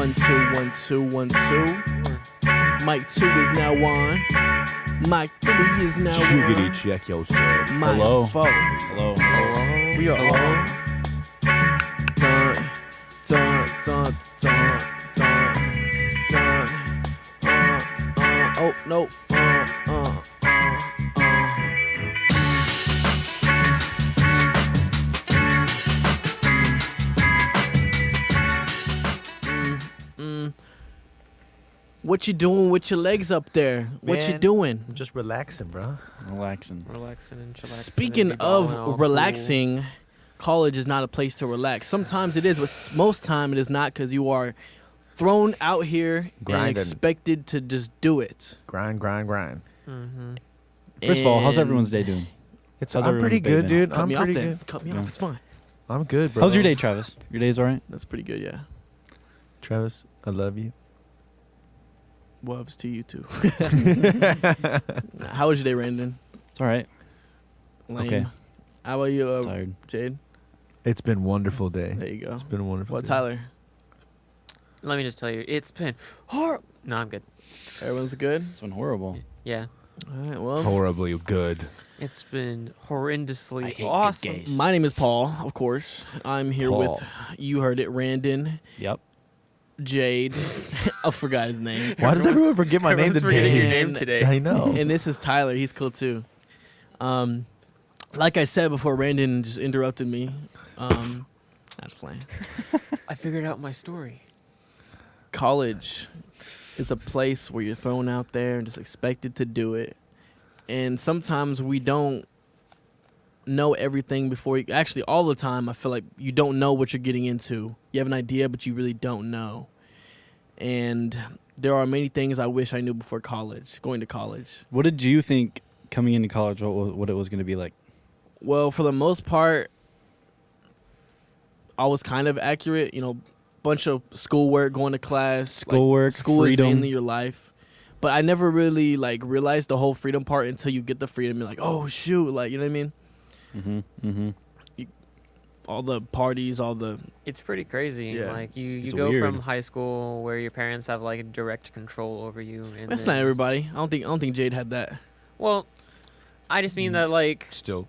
1 2 1 2 1 2. Mic 2 is now on. Mic 3 is now Jiggity on. check yourself. Mic Hello. 4. Hello. We are on. Dun, dun, dun, dun, dun, dun. Oh, no. What you doing with your legs up there? What you Man, doing? I'm just relaxing, bro. Relaxing. Relaxing and chillaxing. Speaking of relaxing, college is not a place to relax. Sometimes it is, but most time it is not, because you are thrown out here Grinding. and expected to just do it. Grind. Mm-hmm. First of all, how's And everyone's day doing? It's How's I'm pretty everyone's day good, been? dude. Cut I'm me off pretty then. good. Cut me Yeah. off. It's fine. I'm good, bro. How's your day, Travis? Your day's all right? That's pretty good, yeah. Travis? I love you. Loves to you too. How was your day, Randon? It's all right. Lame. Okay. How about you, Tired. Jade? It's been a wonderful day. There you go. It's been a wonderful What, day. Tyler? Let me just tell you, it's been horrible. No, I'm good. Everyone's good? It's been horrible. Yeah, All right, well. Horribly good. it's been horrendously I hate good awesome. gays. My name is Paul, of course. I'm here Paul. with, you heard it, Randon, Yep. Jade. I forgot his name. Why does everyone forget my name Everyone's forgetting today? your name today. I know. And this is Tyler. He's cool too. Like I said before, Randon just interrupted me. That's playing. I figured out my story. College is a place where you're thrown out there and just expected to do it. And sometimes we don't know everything before you. Actually, all the time, I feel like you don't know what you're getting into. You have an idea, but you really don't know. And there are many things I wish I knew before college, going to college. What did you think coming into college, what it was going to be like? Well, for the most part, I was kind of accurate. You know, bunch of schoolwork, going to class. Schoolwork, school freedom. is mainly your life. But I never really realized the whole freedom part until you get the freedom. You're like, oh shoot, you know what I mean? Mm-hmm. All the parties, all the It's pretty crazy. Yeah. Like you It's go weird. from high school where your parents have like direct control over you. And that's then, not everybody. I don't think Jade had that. Well, I just mean that like Still.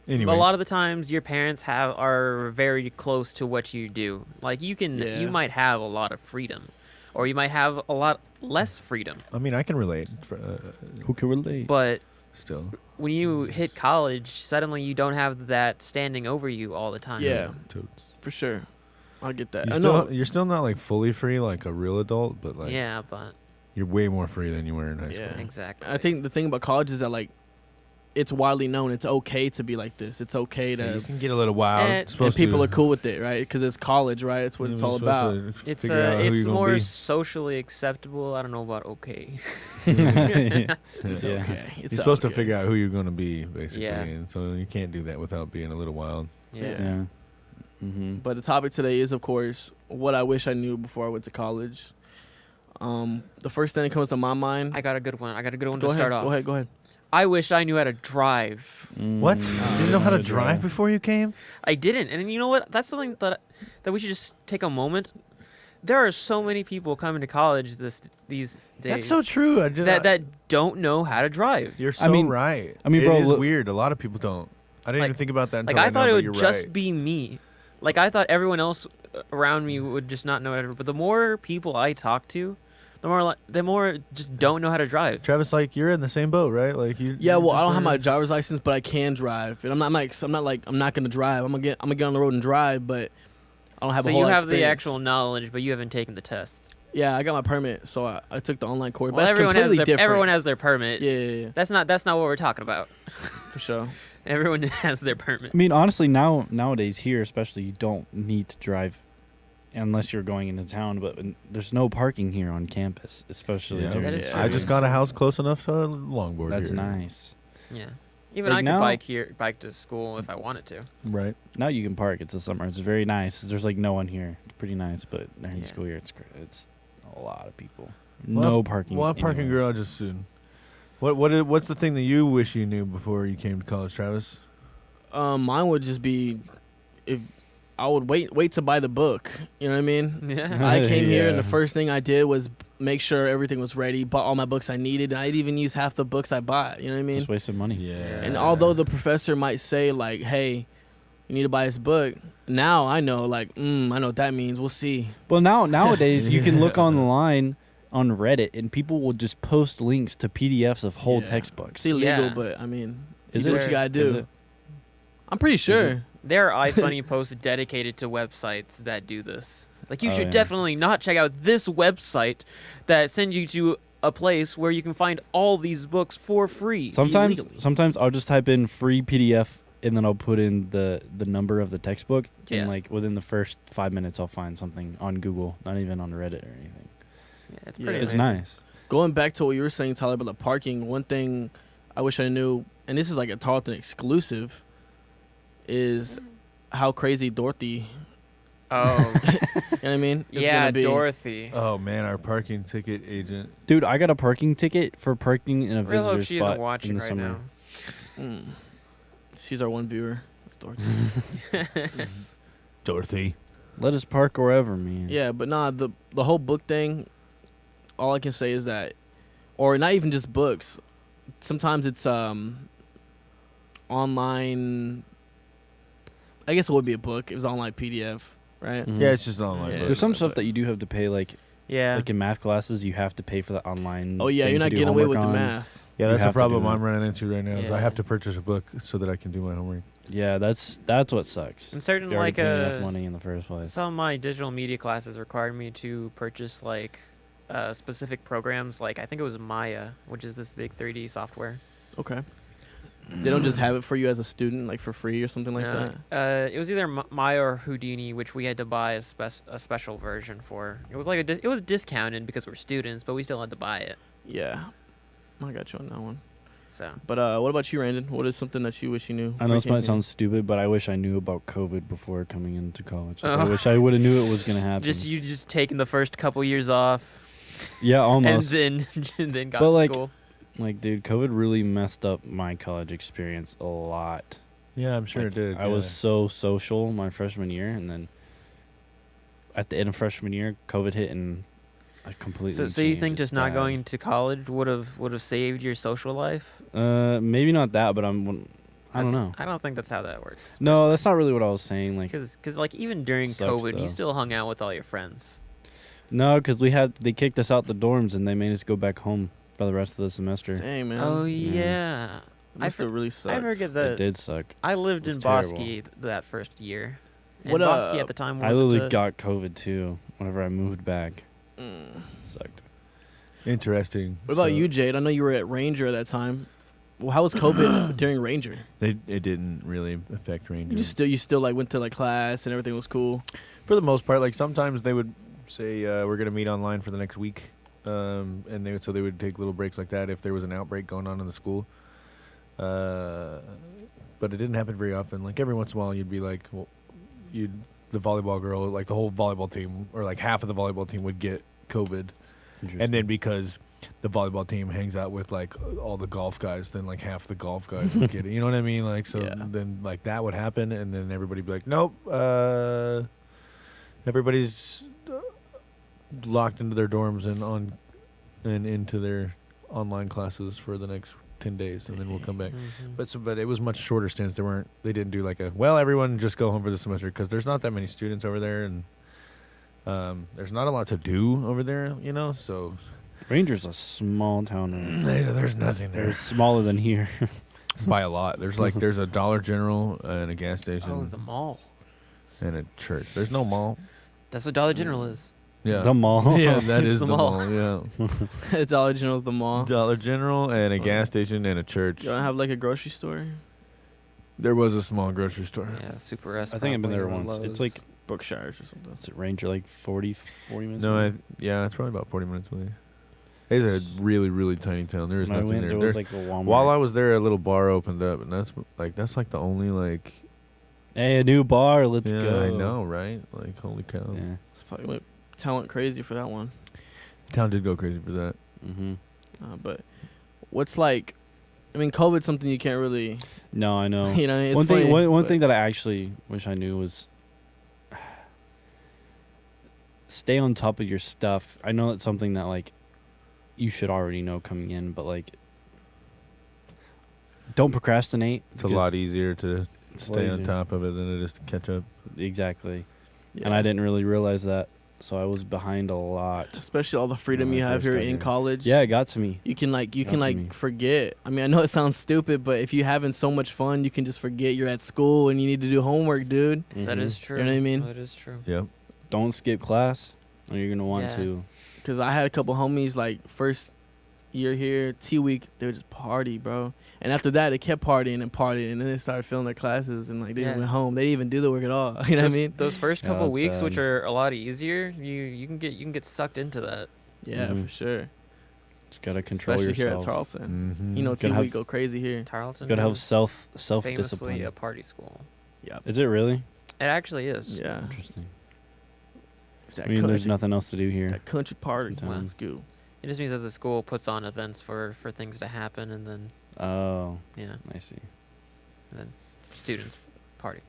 Anyway. a lot of the times your parents are very close to what you do. Like you Yeah. you might have a lot of freedom, or you might have a lot less freedom. I mean, I can relate. Who can relate? But Still. when you hit college, suddenly you don't have that standing over you all the time. Yeah. Totes. For sure. I get that. I You know. you're still not like fully free like a real adult, but like Yeah, but you're way more free than you were in high Yeah. school. exactly. I think the thing about college is that it's widely known. It's okay to be like this. It's okay Yeah, to. you can get a little wild. And- It's supposed And people to, are cool with it, right? Because it's college, right? It's what it's you're all supposed about. to It's figure out who it's you're gonna more be. socially acceptable. I don't know about okay. It's Yeah. okay. It's You're supposed to okay. figure out who you're going to be, basically. Yeah. And so you can't do that without being a little wild. Yeah. Yeah. Mm-hmm. But the topic today is, of course, what I wish I knew before I went to college. The first thing that comes to my mind. I got a good one. I got a good one Go to ahead. start off. Go ahead. I wish I knew how to drive. What? You didn't know how to drive before you came? I didn't, and you know what? That's something that we should just take a moment. There are so many people coming to college these days. That's so true. I did that don't know how to drive. You're so I mean- right. I mean, it bro, is look- weird. A lot of people don't. I didn't Like- even think about that until Like I right thought now, it but would you're just right. be me. Like I thought everyone else around me would just not know how to. But the more people I talk to, the more just don't know how to drive. Travis, like you're in the same boat, right? Like you. Yeah, you're well, I just don't have my learning. driver's license, but I can drive. And I'm not gonna drive. I'm gonna get on the road and drive, but I don't have So a whole you lot have the experience. actual knowledge, but you haven't taken the test. Yeah, I got my permit, so I took the online course. Well, but that's completely different. everyone has their permit. Yeah, That's not what we're talking about. for sure. Everyone has their permit. I mean, honestly, nowadays here, especially, you don't need to drive unless you're going into town. But there's no parking here on campus, especially. Yeah. during That the is day. true. I just got a house close enough to a longboard. That's here. nice. Yeah. Even Like I now- could bike to school if I wanted to. Right. Now you can park. It's the summer. It's very nice. There's like no one here. It's pretty nice, but during the Yeah. school year, it's a lot of people. Well, No parking. Well, I'm parking anywhere. garage is soon. What's the thing that you wish you knew before you came to college, Travis? Mine would just be if I would wait to buy the book. You know what I mean? Yeah. I came here and the Yeah. first thing I did was make sure everything was ready, bought all my books I needed, and I didn't even use half the books I bought. You know what I mean? Just wasted money. Yeah. And although the professor might say like, "Hey, you need to buy this book," now I know like, I know what that means. We'll see. Well, nowadays you can look Yeah. online on Reddit, and people will just post links to PDFs of whole Yeah. textbooks. It's illegal, Yeah. but I mean, Is you do it? what you gotta Is do. it? I'm pretty sure. There are iFunny posts dedicated to websites that do this. Like, you Oh, should yeah. definitely not check out this website that sends you to a place where you can find all these books for free. Illegally. Sometimes I'll just type in free PDF, and then I'll put in the number of the textbook, Yeah. and like within the first 5 minutes, I'll find something on Google, not even on Reddit or anything. Yeah, it's Yeah. pretty It's amazing. nice. Going back to what you were saying, Tyler, about the parking, one thing I wish I knew, and this is like a Tarleton exclusive, is how crazy Dorothy, Oh, you know what I mean? is yeah, gonna be. Dorothy. Oh man, our parking ticket agent. Dude, I got a parking ticket for parking in a I really hope visitor she spot isn't watching in the right summer. now. She's our one viewer. It's Dorothy. Dorothy. Let us park wherever, man. Yeah, but nah, the whole book thing, all I can say is that, or not even just books, sometimes it's online. I guess it would be a book. It was online PDF, right? Mhm. Yeah, it's just online. Yeah. book. There's some stuff that you do have to pay, like Yeah. in math classes, you have to pay for the online. Oh yeah, thing you're to not do getting away with homework the on. math. Yeah, You that's the have to do problem that. I'm running into right now. Is I Yeah. have to purchase a book so that I can do my homework. Yeah, that's what sucks. And certain You already like paid enough money in the first place. some of my digital media classes required me to purchase like specific programs. Like, I think it was Maya, which is this big 3D software. Okay. They don't just have it for you as a student, like for free or something like No, that. it was either Maya or Houdini, which we had to buy a special version for. It was like it was discounted because we're students, but we still had to buy it. Yeah, I got you on that one. So But what about you, Randon? What is something that you wish you knew? I know before this you came might here? sound stupid, but I wish I knew about COVID before coming into college. Like, I Oh. wish I would have knew it was gonna happen. just taking the first couple years off, Yeah, almost. and then got But, to like, school. Like, dude, COVID really messed up my college experience a lot. Yeah, I'm sure Like, it did. I was so social my freshman year, and then at the end of freshman year, COVID hit, and I completely. So you changed. think It's just not bad. going to college would have saved your social life? Maybe not that, but I don't know. I don't think that's how that works. No, that's not really what I was saying. Like, because like even during Sucks, COVID, though. you still hung out with all your friends. no, because they kicked us out the dorms, and they made us go back home for the rest of the semester. Dang man. Oh Yeah. yeah, It must have really sucked. I forget It that did suck. I lived It in was Bosque terrible. that first year. And What, Bosque at the time I wasn't literally got COVID too. Whenever I moved back, Mm. sucked. Interesting. What about So you, Jade? I know you were at Ranger at that time. Well, how was COVID during Ranger? It didn't really affect Ranger. You still like went to like class and everything was cool. For the most part, like sometimes they would say we're gonna meet online for the next week, and they would take little breaks like that if there was an outbreak going on in the school. But it didn't happen very often. Like every once in a while, you'd be like, the volleyball girl, like the whole volleyball team, or like half of the volleyball team would get COVID, and then because the volleyball team hangs out with like all the golf guys, then like half the golf guys would get it. You know what I mean? Like so, Yeah. then like that would happen, and then everybody'd be like, nope, everybody's locked into their dorms and into their online classes for the next 10 days, and then we'll come back. Mhm. But it was much shorter stints. They didn't do like everyone just go home for the semester, because there's not that many students over there, and there's not a lot to do over there, you know. So Ranger's a small town. Right? there's nothing They're smaller than here. by a lot. There's a Dollar General and a gas station Oh, the mall. and a church. There's no mall. That's what Dollar General is. Yeah, The mall. Yeah, that It's is the the mall. mall. Yeah, Dollar General's the mall. Dollar General and a Sorry. gas station and a church. You don't have like a grocery store? There was a small grocery store. Yeah, Super S. I think I've been there probably, or once. It's Lowe's. like Brookshires or something. it's Ranger like 40 minutes. No, away. it's probably about 40 minutes away. It's a really, really tiny town. There is When I nothing went, there. there was like a Walmart. While I was there, a little bar opened up, and that's like the only like. Hey, a new bar. Let's yeah, go. I know, right? Like, holy cow! Yeah. It's probably went talent crazy for that one. Town did go crazy for that. Mm-hmm. But what's like? I mean, COVID's something you can't really. No, I know. You know, it's one funny, thing. One but- thing that I actually wish I knew was stay on top of your stuff. I know it's something that like you should already know coming in, but like don't procrastinate. It's a lot easier to stay on top of it than it is to catch up. Exactly. Yeah. And I didn't really realize that, so I was behind a lot. Especially all the freedom When you I have first here got in here. college. Yeah, it got to me. You can Got to me. forget. I mean, I know it sounds stupid, but if you're having so much fun, you can just forget you're at school and you need to do homework, dude. That Mhm. is true. You know what I mean? That is true. Yep. Don't skip class, or you're gonna want Yeah. to. Because I had a couple homies, like, first year here, T-week, they would just party, bro. And after that, they kept partying, and then they started failing their classes, and, like, they just Yeah. went home. They didn't even do the work at all. You know what I mean? Those first Yeah, couple that's weeks, which bad. are a lot easier, you can get sucked into that. Yeah, Mhm. for sure. Just gotta control Especially here at yourself. Tarleton. Mm-hmm. You know, Gotta T-week have- go crazy here. Tarleton Gotta have is self famously discipline. a party school. Yeah. Is it really? It actually is. Yeah. Interesting. That I mean, there's country, nothing else to do here. that country party. in town. School. It just means that the school puts on events for things to happen, and then Oh, yeah, I see. and then students party.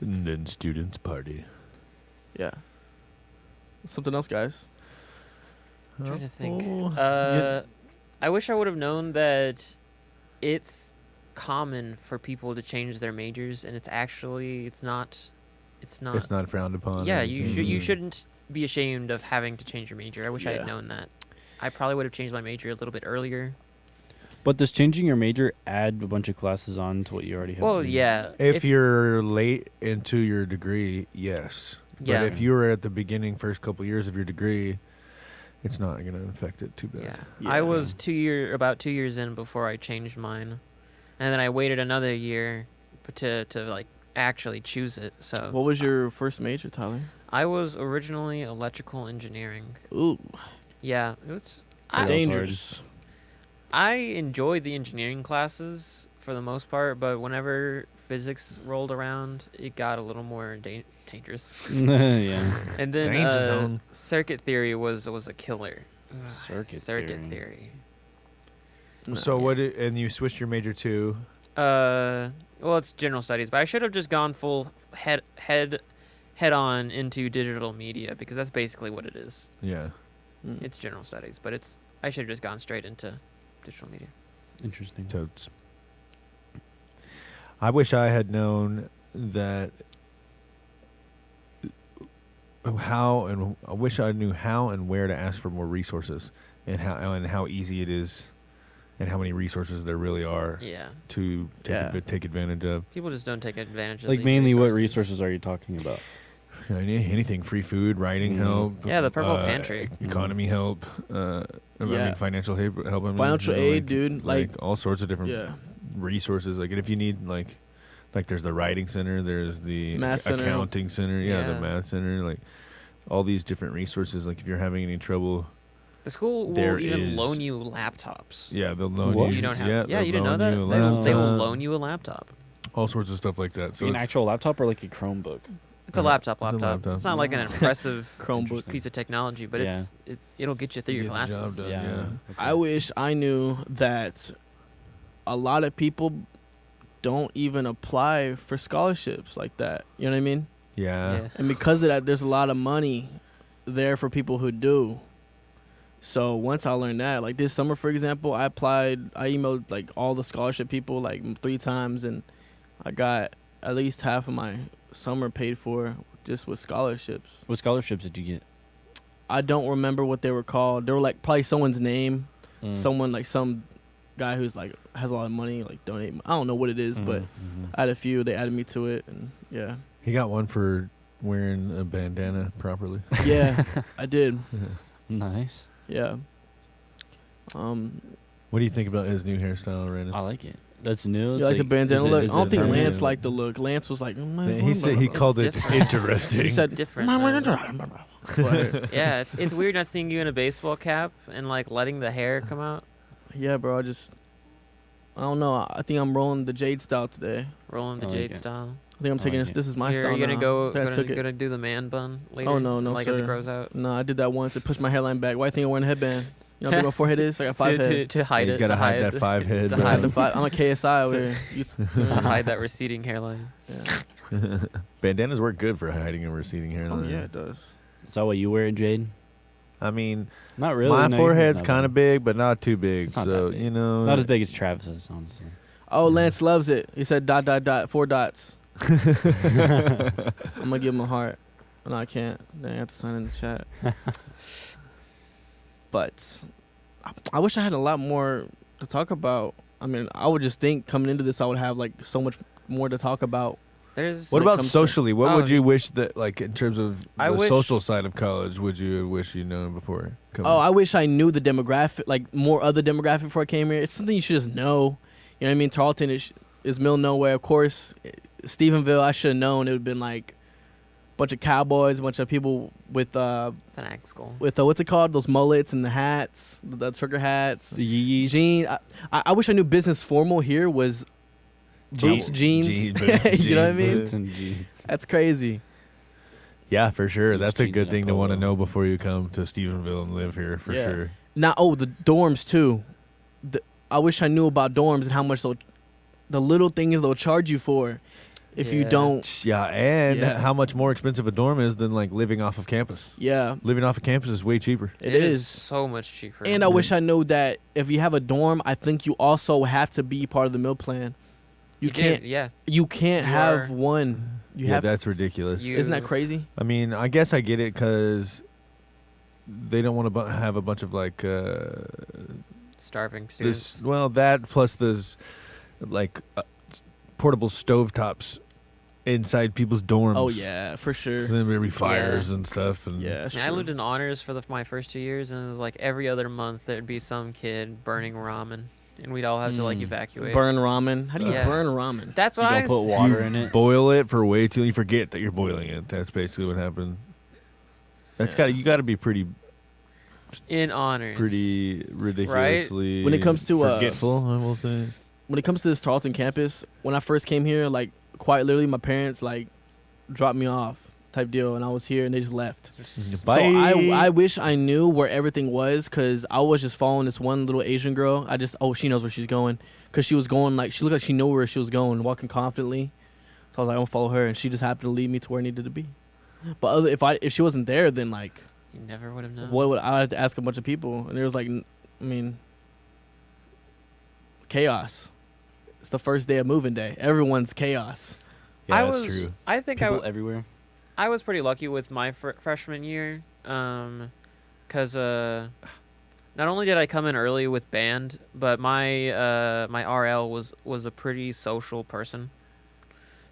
And then students party. Yeah. Something else, guys. I'm trying to think. Oh, I wish I would have known that it's common for people to change their majors, and it's not. It's not frowned upon. Yeah, or you anything. shouldn't be ashamed of having to change your major. I wish I Yeah. had known that. I probably would have changed my major a little bit earlier. But does changing your major add a bunch of classes on to what you already have? Well, to do? yeah. If you're late into your degree, yes. Yeah. But if you were at the beginning, first couple years of your degree, it's not going to affect it too bad. Yeah. Yeah. I was about 2 years in before I changed mine, and then I waited another year to like actually choose it. So What was your first major, Tyler? I was originally electrical engineering. Ooh, Yeah, it's Yeah. dangerous. I enjoyed the engineering classes for the most part, but whenever physics rolled around, it got a little more dangerous. yeah. And then Danger zone. circuit theory was a killer. Ugh, Circuit theory. So Yeah. and you switched your major to? Well, it's general studies, but I should have just gone full head on into digital media, because that's basically what it is. Yeah. Mm. It's general studies, but I should have just gone straight into digital media. Interesting. Totes. I wish I had known that I wish I knew how and where to ask for more resources, and how easy it is, and how many resources there really are Yeah, to take advantage of. people just don't take advantage of Like these mainly, what resources are you talking about? Anything, free food, writing Mhm. help. Yeah, the Purple Pantry. Economy help. I Yeah. mean, financial help. I mean, Financial you know, aid, dude. Like, all sorts of different yeah. resources. Like, and if you need like there's the writing center, there's the Math center. accounting center, yeah, the Yeah. math center, like all these different resources. Like if you're having any trouble, The school there will even is- loan you laptops. yeah, they'll loan What? you. You don't have. Yeah, Yeah, they'll you didn't know loan that. you a They will laptop, loan you a laptop. all sorts of stuff like that. So An it's, actual laptop or like a Chromebook? It's a Uh-huh. laptop. It's a laptop. It's not like an impressive Chromebook. piece of technology, but Yeah. it'll get you through your Get the job classes. done. Yeah. yeah. I wish I knew that a lot of people don't even apply for scholarships like that. You know what I mean? Yeah. And because of that, there's a lot of money there for people who do. So once I learned that, like this summer, for example, I emailed like all the scholarship people like 3 times, and I got at least half of my summer paid for just with scholarships. What scholarships did you get? I don't remember what they were called. They were like probably someone's name, Mm. someone like some guy who's like has a lot of money, like donate. I don't know what it is, but Mhm. I had a few. They added me to it, and yeah, He got one for wearing a bandana properly. yeah, I did. Nice. Yeah. What do you think about his new hairstyle, Brandon? I like it. That's new. You It's like the bandana is it- look? I is don't it think permanent? Lance liked the look. Lance was like, He said he called it different. interesting. He said, Different. "My man. winter." That's what I heard. Yeah, it's weird not seeing you in a baseball cap and like letting the hair come out, Yeah, bro. I don't know. I think I'm rolling the Jade style today. rolling the I like jade it. style. I think I'm I taking like this. it. This is my You're style gonna now. go I took it. gonna do the man bun later. Oh, no, like sir. as it grows out. No, I did that once. It pushed my hairline back. Why do you think I'm wearing a headband? You know how big my forehead is? I got 5 head. To hide He's it. got to to hide that 5 head. to I hide had the 5. I'm a KSI over here. to hide that receding hairline. Yeah. Bandanas work good for hiding a receding Oh, hairline. yeah, it does. Is that what you wear, Jade? I mean, Not really. my no, forehead's not kind of big, but not too big. It's not So that big. you know, Not as big as Travis's, honestly. Oh, Lance loves it. He said ... 4 dots. I'm gonna give him a heart. No, I can't. Then I have to sign in the chat. But I wish I had a lot more to talk about. I mean, I would just think coming into this, I would have like so much more to talk about. There's What it about comes to- socially? What Oh, would you wish that, like, in terms of I the wish- social side of college, would you wish you known before? Coming? Oh, I wish I knew the demographic, like more other demographic before I came here. It's something you should just know. You know what I mean? Tarleton is middle of nowhere. Of course, Stephenville, I should have known. It would have been like a bunch of cowboys, a bunch of people with it's an ag school. what's it called? Those mullets and the hats, the trucker hats. The Yeezys. Jeans. I wish I knew business formal here was boots, jeans. boots and You know what I jeans, mean? Boots and jeans. That's crazy. Yeah, for sure. Just That's a good changing thing up to a want to little. know before you come to Stephenville and live here, for Yeah. sure. Now, the dorms too. I wish I knew about dorms and how much the little things they'll charge you for if you Yeah. don't. Yeah, and Yeah. how much more expensive a dorm is than, like, living off of campus. Yeah, Living off of campus is way cheaper. it is. so much cheaper. And I wish I knew that if you have a dorm, I think you also have to be part of the meal plan. You do, can't. yeah. You can't You have are- one. You Yeah, have. that's ridiculous. You- Isn't that crazy? I mean, I guess I get it because they don't want to have a bunch of, like, Starving students. this. Well, that plus there's, like, portable stovetops inside people's dorms. Oh yeah, for sure. So then there'd be fires Yeah. and stuff. And Yeah, I lived in honors for my first 2 years, and it was like every other month there'd be some kid burning ramen, and we'd all have to like Mm. evacuate. burn ramen. How do you Yeah. burn ramen? That's You what I don't put s- water in it. boil it for way till you forget that you're boiling it. That's basically what happened. That's Yeah. you got to be pretty in honors. ridiculously When it comes to, forgetful, I will say. When it comes to this Tarleton campus, when I first came here, like quite literally, my parents like dropped me off type deal, and I was here, and they just left. Bye. So I wish I knew where everything was, because I was just following this one little Asian girl. She knows where she's going, because she was going like she looked like she knew where she was going, walking confidently. So I was like, I'm gonna follow her, and she just happened to lead me to where I needed to be. But if she wasn't there, then like You never would have known. what would I had to ask a bunch of people, and there was like, I mean, chaos. It's the first day of moving day. Everyone's chaos. Yeah, I that's was. true. I think People everywhere. I was pretty lucky with my freshman year, because not only did I come in early with band, but my my RL was a pretty social person.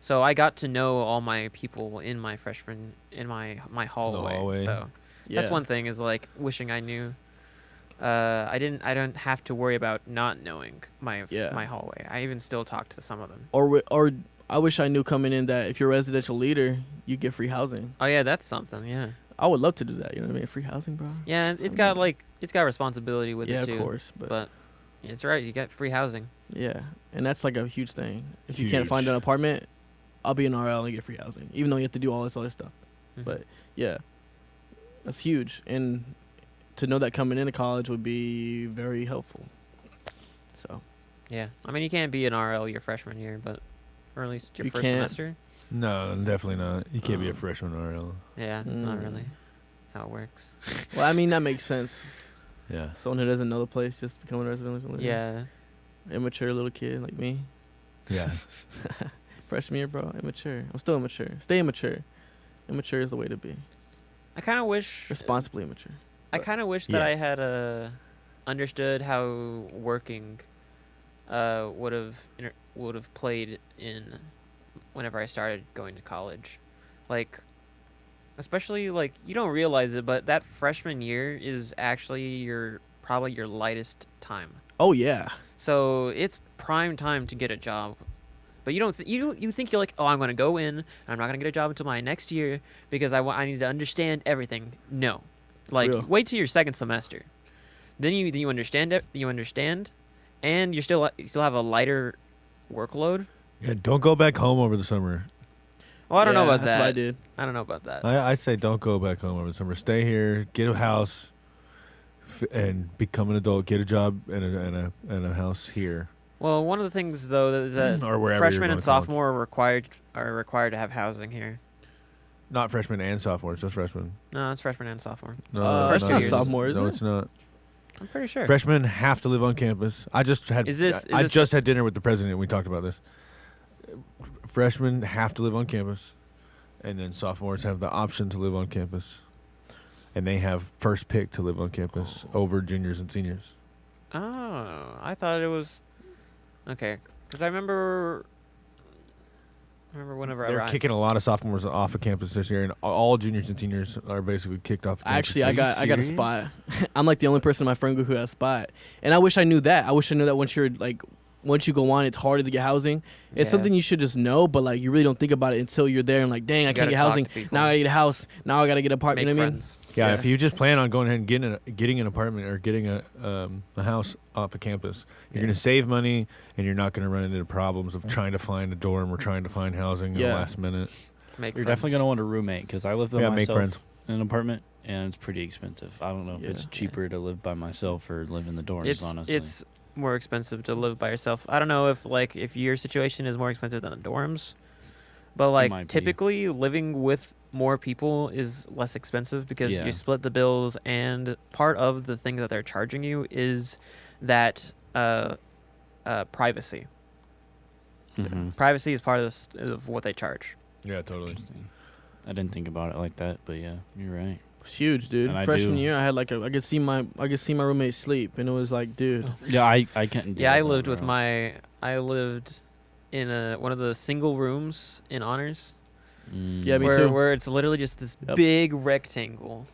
So I got to know all my people in my hallway. hallway. So Yeah. that's one thing is like wishing I knew. I didn't have to worry about not knowing my hallway. I even still talk to some of them. Or I wish I knew coming in that if you're a residential leader, you get free housing. Oh yeah, that's something. Yeah. I would love to do that. You know what I mean? Free housing, bro. Yeah, it's got responsibility with Yeah, it too. of course, but It's right. You get free housing. yeah, and that's like a huge thing. If you can't find Huge. an apartment, I'll be an RL and get free housing, even though you have to do all this other stuff. Mhm. But yeah, that's huge, and to know that coming into college would be very helpful. So Yeah, I mean you can't be an RL your freshman year, but or at least your You first can't. semester. No, definitely not. You can't be a Um, freshman RL. Yeah, that's not Mm. really how it works. well, I mean that makes sense. Yeah. Someone who doesn't know the place just becoming a residential living. Yeah, Immature little kid like me. Yeah. Freshman year, bro. Immature. I'm still immature. Stay immature. Immature is the way to be. I kind of wish. Responsibly immature. I kind of wish that Yeah. I had understood how working would have played in whenever I started going to college, like especially like you don't realize it, but that freshman year is actually probably your lightest time. Oh yeah. So it's prime time to get a job. But you don't you think you're like, oh, I'm gonna go in and I'm not gonna get a job until my next year because I need to understand everything. No, like Real. wait till your second semester, then you understand it. You understand, and you still have a lighter workload. Yeah, don't go back home over the summer. Well, I don't know Yeah, about that's that. what I did. I don't know about that. I say don't go back home over the summer. Stay here, get a house, and become an adult. Get a job and a house here. Well, one of the things though is that Or wherever you're freshmen going and to college. sophomore are required to have housing here. Not freshmen and sophomores, just freshmen. No, it's freshman and sophomore. No, The first two not years. sophomore, is no, it? it's not. I'm pretty sure. Freshmen have to live on campus. I just had I this- just had dinner with the president and we talked about this. Freshmen have to live on campus, and then sophomores have the option to live on campus. And they have first pick to live on campus over juniors and seniors. Oh, I thought it was okay. Because I remember whenever I They're arrived. kicking a lot of sophomores off of campus this year, and all juniors and seniors are basically kicked off. Campus Actually, I this got a serious? spot. I'm like the only person in my friend group who has a spot, and I wish I knew that. I wish I knew that once you go on, it's harder to get housing. It's Yeah. something you should just know, but like you really don't think about it until you're there and like, dang, I You can't gotta get talk housing. to people. Now I gotta get a house. Now I gotta get an apartment. Make You know what I mean? friends. Yeah, Yeah. if you just plan on going ahead and getting an apartment or getting a house off of campus, you're Yeah. going to save money and you're not going to run into problems of trying to find a dorm or trying to find housing in the Yeah. last minute. Make You're friends. definitely gonna want a roommate because I live by Yeah, make myself friends. in an apartment, and it's pretty expensive. I don't know if it's Yeah. cheaper to live by myself or live in the dorms. It's honestly, it's more expensive to live by yourself. I don't know if your situation is more expensive than the dorms, but might be. like typically living with more people is less expensive because Yeah. you split the bills, and part of the thing that they're charging you is that privacy. Mhm. Privacy is part of of what they charge. Yeah, totally. Interesting. I didn't think about it like that, but yeah, you're right. It's huge, dude. And I Freshman do. year, I had like I could see my roommate sleep, and it was like, dude. Yeah, I couldn't. do Yeah, that I though, lived with bro. I lived in one of the single rooms in honors. Yeah, me where, too. where it's literally just this Yep. big rectangle.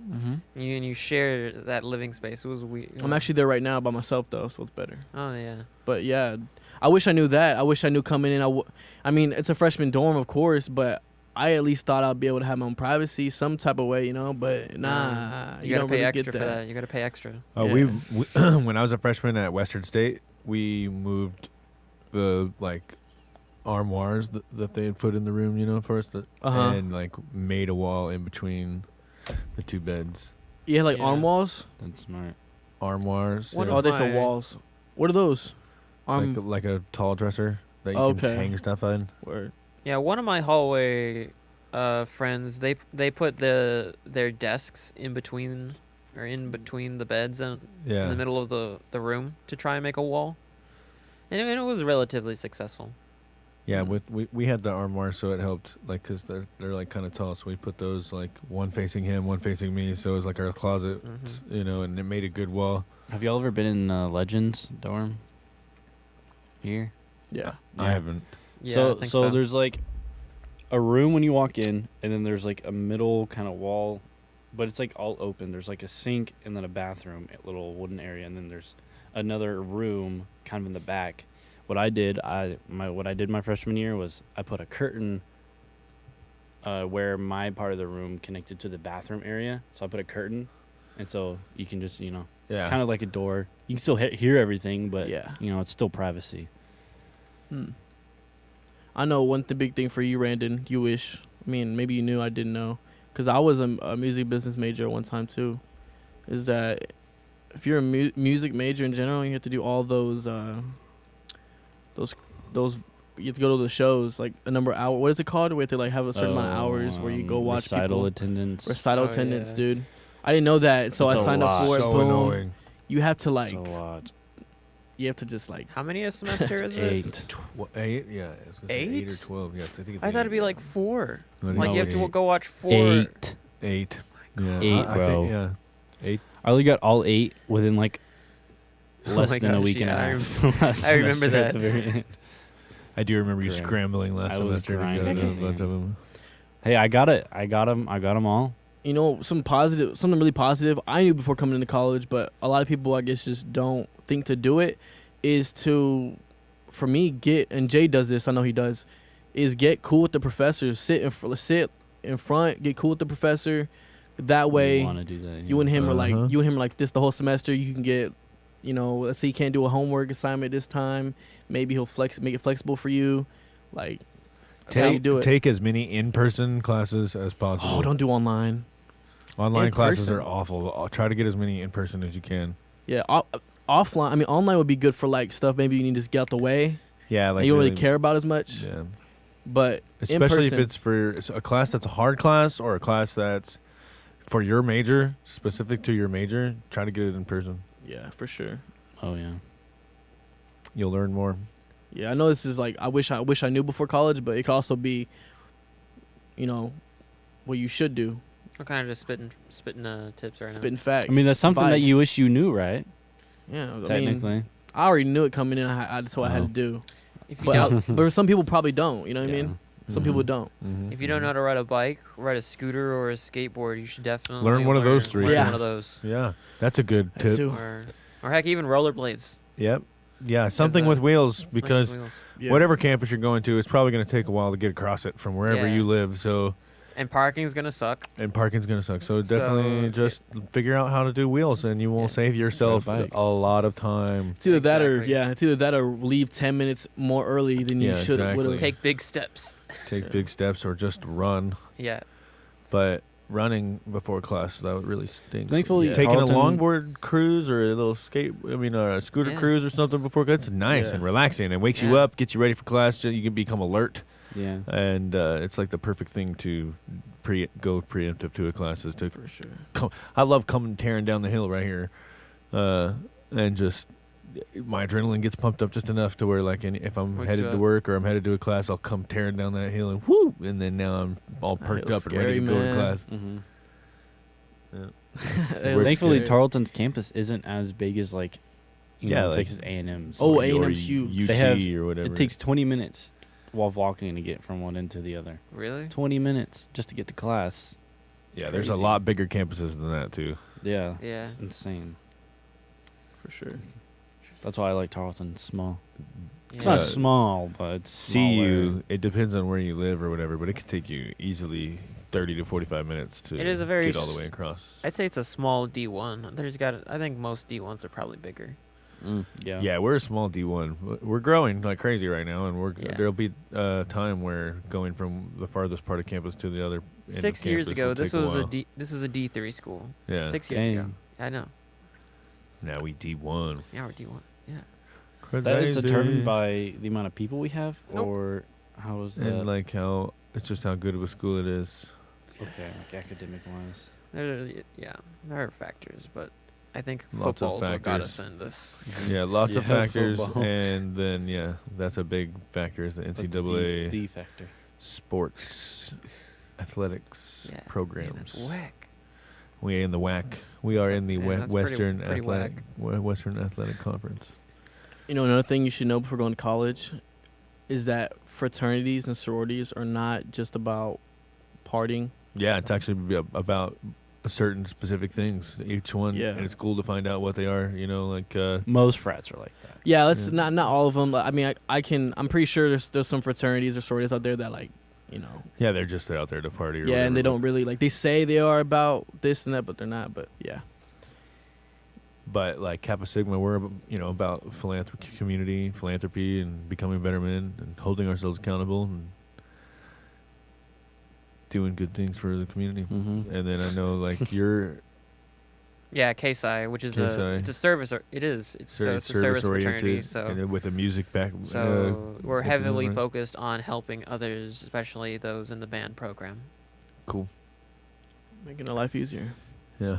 Mm-hmm. And you share that living space. It was weird. I'm actually there right now by myself though, so it's better. Oh yeah. But yeah, I wish I knew that. I wish I knew coming in. I mean, it's a freshman dorm, of course, but I at least thought I'd be able to have my own privacy, some type of way, you know. But nah, You you gotta don't pay really extra get for that. that. You gotta pay extra. Yeah. We when I was a freshman at Western State, we moved the like armoires that they had put in the room, you know, first, Uh-huh. and like made a wall in between the two beds. You had like Yeah. arm walls. That's smart. Armoires. One yeah. Oh, of they said my- walls. What are those? Arm. like a tall dresser that you Okay. can hang stuff in. Word. Yeah, one of my hallway friends, they put their desks in between the beds and Yeah. in the middle of the room to try and make a wall. And it was relatively successful. Yeah, we had the armoire, so it helped, like, because they're like kind of tall, so we put those like one facing him, one facing me, so it was like our closet, Mhm. you know, and it made a good wall. Have y'all ever been in Legends dorm? Here. Yeah. I haven't. Yeah, I think so. there's like a room when you walk in, and then there's like a middle kind of wall, but it's like all open. There's like a sink and then a bathroom, a little wooden area, and then there's another room kind of in the back. What I did my freshman year was I put a curtain where my part of the room connected to the bathroom area. So I put a curtain, and so you can just Yeah. it's kind of like a door. You can still hear everything, but Yeah. it's still privacy. I know one big thing for you, Randon. You wish. I mean, maybe you knew. I didn't know, because I was a music business major at one time too. Is that if you're a music major in general, you have to do all those you have to go to the shows like a number of hours. What is it called? We have to like have a certain amount of hours where you go watch recital people. attendance. Recital Oh, attendance, yeah. dude. I didn't know that, so It's I a signed up lot. for it. So Boom. annoying. You have to like, It's a lot. you have to just like. How many a semester is it? 8. 8? Yeah, I was gonna say 8 or Eight? 12. Yeah, I think it's I thought it'd 8, be yeah. like 4. No, I think Like you it's have to 8. go watch 4. 8. 8. Yeah, 8, I bro. think, yeah. 8. I only got all 8 within like Oh less my than a gosh, week and yeah, a half. Last I remember semester at that. the very end. I do remember you Grim. scrambling last I was semester to go grinding. to a bunch of them. Hey, I got it. I got them all. You know, something really positive I knew before coming into college, but a lot of people, I guess, just don't think to do it, is to, for me, and Jay does this, I know he does, is get cool with the professor. Sit in front, get cool with the professor. That way, want to do that. you and him are Uh-huh. like this the whole semester. You can get, let's say you can't do a homework assignment this time. Maybe he'll make it flexible for you. Like, that's how you do it. Take as many in-person classes as possible. Oh, don't do online. Online in classes person. are awful. I'll try to get as many in person as you can. Yeah, offline. I mean, online would be good for like stuff maybe you need to just get out the way. Yeah, And you don't really care about as much. Yeah. But Especially if in-person- it's for a class that's a hard class or a class that's for your major, specific to your major, try to get it in person. yeah, for sure. Oh yeah. You'll learn more. Yeah, I know this is like I wish I knew before college, but it could also be, what you should do, I'm kind of just spitting tips right spitting facts. I mean, that's something that you advice. wish you knew, right? Yeah, I mean, Technically. I already knew it coming in. That's what I had to do. now. If you But don't, but some people probably don't. You know what I Yeah. mean? Some people don't. Mm-hmm. if you don't know how to ride a bike, ride a scooter, or a skateboard, you should definitely Learn one of those three. learn Yeah. one of those, Yeah, that's a good That tip. too. or heck, even rollerblades. Yep. Yeah, something that- with wheels Sling because wheels. Yeah. whatever campus you're going to, it's probably going to take a while to get across it from wherever Yeah. you live. So, And parking's gonna suck. and parking's going to suck. So definitely So, just figure out how to do wheels, and you will Yeah. save yourself bike. a lot of time. It's either that or Exactly. it's either that or leave 10 minutes more early than you Yeah, should exactly. would have. Take big steps. Take big steps or just run. Yeah. But running before class, that would really stink. Thankfully, Taking Tarleton- a longboard cruise or a little a scooter Yeah. cruise or something before class, it's nice Yeah. and relaxing and wakes you Yeah. up, gets you ready for class. So you can become alert, Yeah. and it's like the perfect thing to go preemptive to a class is to. For sure. I love coming tearing down the hill right here, and just my adrenaline gets pumped up just enough to where like if I'm Wakes headed you to up. work or I'm headed to a class, I'll come tearing down that hill and whoo, and then now I'm all That perked hill's up and ready to scary, go to man. class. Mm-hmm. It was Thankfully, scary. Tarleton's campus isn't as big as like, Yeah, like- Texas A&M's. Oh, Or A&M's your huge. UT They have- or whatever. It takes 20 minutes while walking to get from one end to the other. Really? 20 minutes just to get to class. It's Yeah, there's a crazy. lot bigger campuses than that too. Yeah. Yeah. It's insane. For sure. That's why I like Tarleton. Small. It's Yeah. not small, but it's CU, it depends on where you live or whatever, but it could take you easily 30 to 45 minutes to It is a very get all the way across. I'd say it's a small D1. I think most D1s are probably bigger. Yeah. Yeah, we're a small D1. We're growing like crazy right now, and Yeah. there'll be a time where going from the farthest part of campus to the other end of 6 years campus ago, will this take was a while. this was a D3 school. Yeah. 6 years ago. Dang. I know. Now we D1. Now we're D1. Yeah. That is determined Crazy. by the amount of people we have, Nope. or how is that? And like how it's just how good of a school it is. okay, like academic wise. There are factors, but I think Lots of football's what got factors. us in this. Yeah, lots of Yeah, factors, football. and then that's a big factor is the That's NCAA the factor. sports athletics Yeah. Man, programs. that's whack. We in the WAC. We are in the Man, that's pretty- Western pretty Athletic Western Athletic Conference. Another thing you should know before going to college is that fraternities and sororities are not just about partying. Yeah, it's actually about certain specific things. Each one, Yeah. and it's cool to find out what they are. Like Most frats are like that. Yeah, let's Yeah. not all of them. I mean, I'm pretty sure there's some fraternities or sororities out there that yeah, they're just out there to party. Or yeah, and they whatever, don't really they say they are about this and that, but they're not. But yeah, But like Kappa Sigma, we're about philanthropy, and becoming better men, and holding ourselves accountable, and doing good things for the community. Mm-hmm. And then I know like you're Yeah, KSI, which is KSI. it's a service. It is. It's a service fraternity. oriented, So and then with a music back. So we're open heavily right? focused on helping others, especially those in the band program. Cool. making their life easier. Yeah.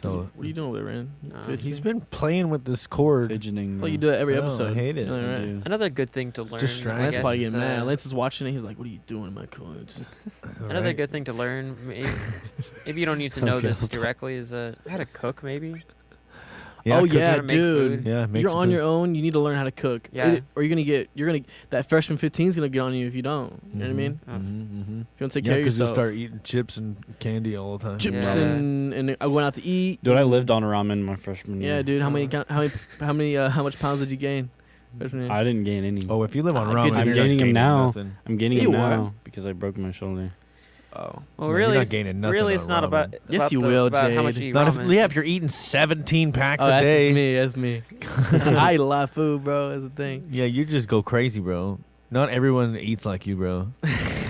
So What are you doing over there, Ren? You No, fidgeting? he's been playing with this cord. Fidgeting. Well, you do it every I know, episode. I hate it. You know, I right? do. Another good thing to It's learn. distracting. I Lance guess, probably is, getting mad. Lance is watching it. He's like, "What are you doing in my college?" Another Right? good thing to learn, maybe you don't need to know Okay, this I'll talk. directly, is how to cook. Maybe. Oh cook- yeah, how to make dude. food. Yeah, makes You're it on to- your own. You need to learn how to cook. Yeah. Or you're gonna that freshman 15 is gonna get on you if you don't. You know what I mean? Oh. Mm-hmm. If you don't take Yeah, care of because you'll yourself. start eating chips and candy all the time. Chips Yeah. and I went out to eat. Dude, I lived on ramen my freshman year. Yeah, dude. How much pounds did you gain? Freshman year? I didn't gain any. Oh, if you live on Ah, ramen, good. I'm you're not gaining 'em now. nothing. I'm gaining You them what? now because I broke my shoulder. Oh. Well, No, really, you're not it's, gaining nothing really, on it's not ramen. about. Yes, about you the- will, about how much Jade. you eat Not if ramen. if you're eating 17 packs Oh, a that's day. just me. That's me. I eat a lot of food, bro. That's the thing. Yeah, you just go crazy, bro. Not everyone eats like you, bro.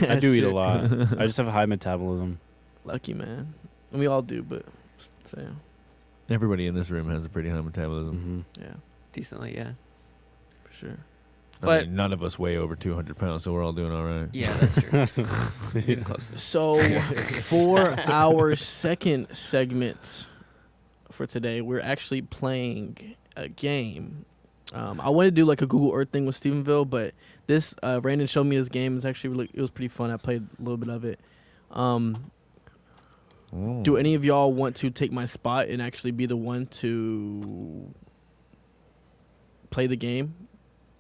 I do eat a lot. I just have a high metabolism. Lucky man. And we all do, but so Everybody in this room has a pretty high metabolism. Mm-hmm. yeah, Decently, yeah. for sure. But- none of us weigh over 200 pounds, so we're all doing all right. Yeah, that's true. Getting close. So for our second segment for today, we're actually playing a game. I wanted to do like a Google Earth thing with Stephenville, but this Brandon showed me this game. It's actually it was pretty fun. I played a little bit of it. Do any of y'all want to take my spot and actually be the one to play the game?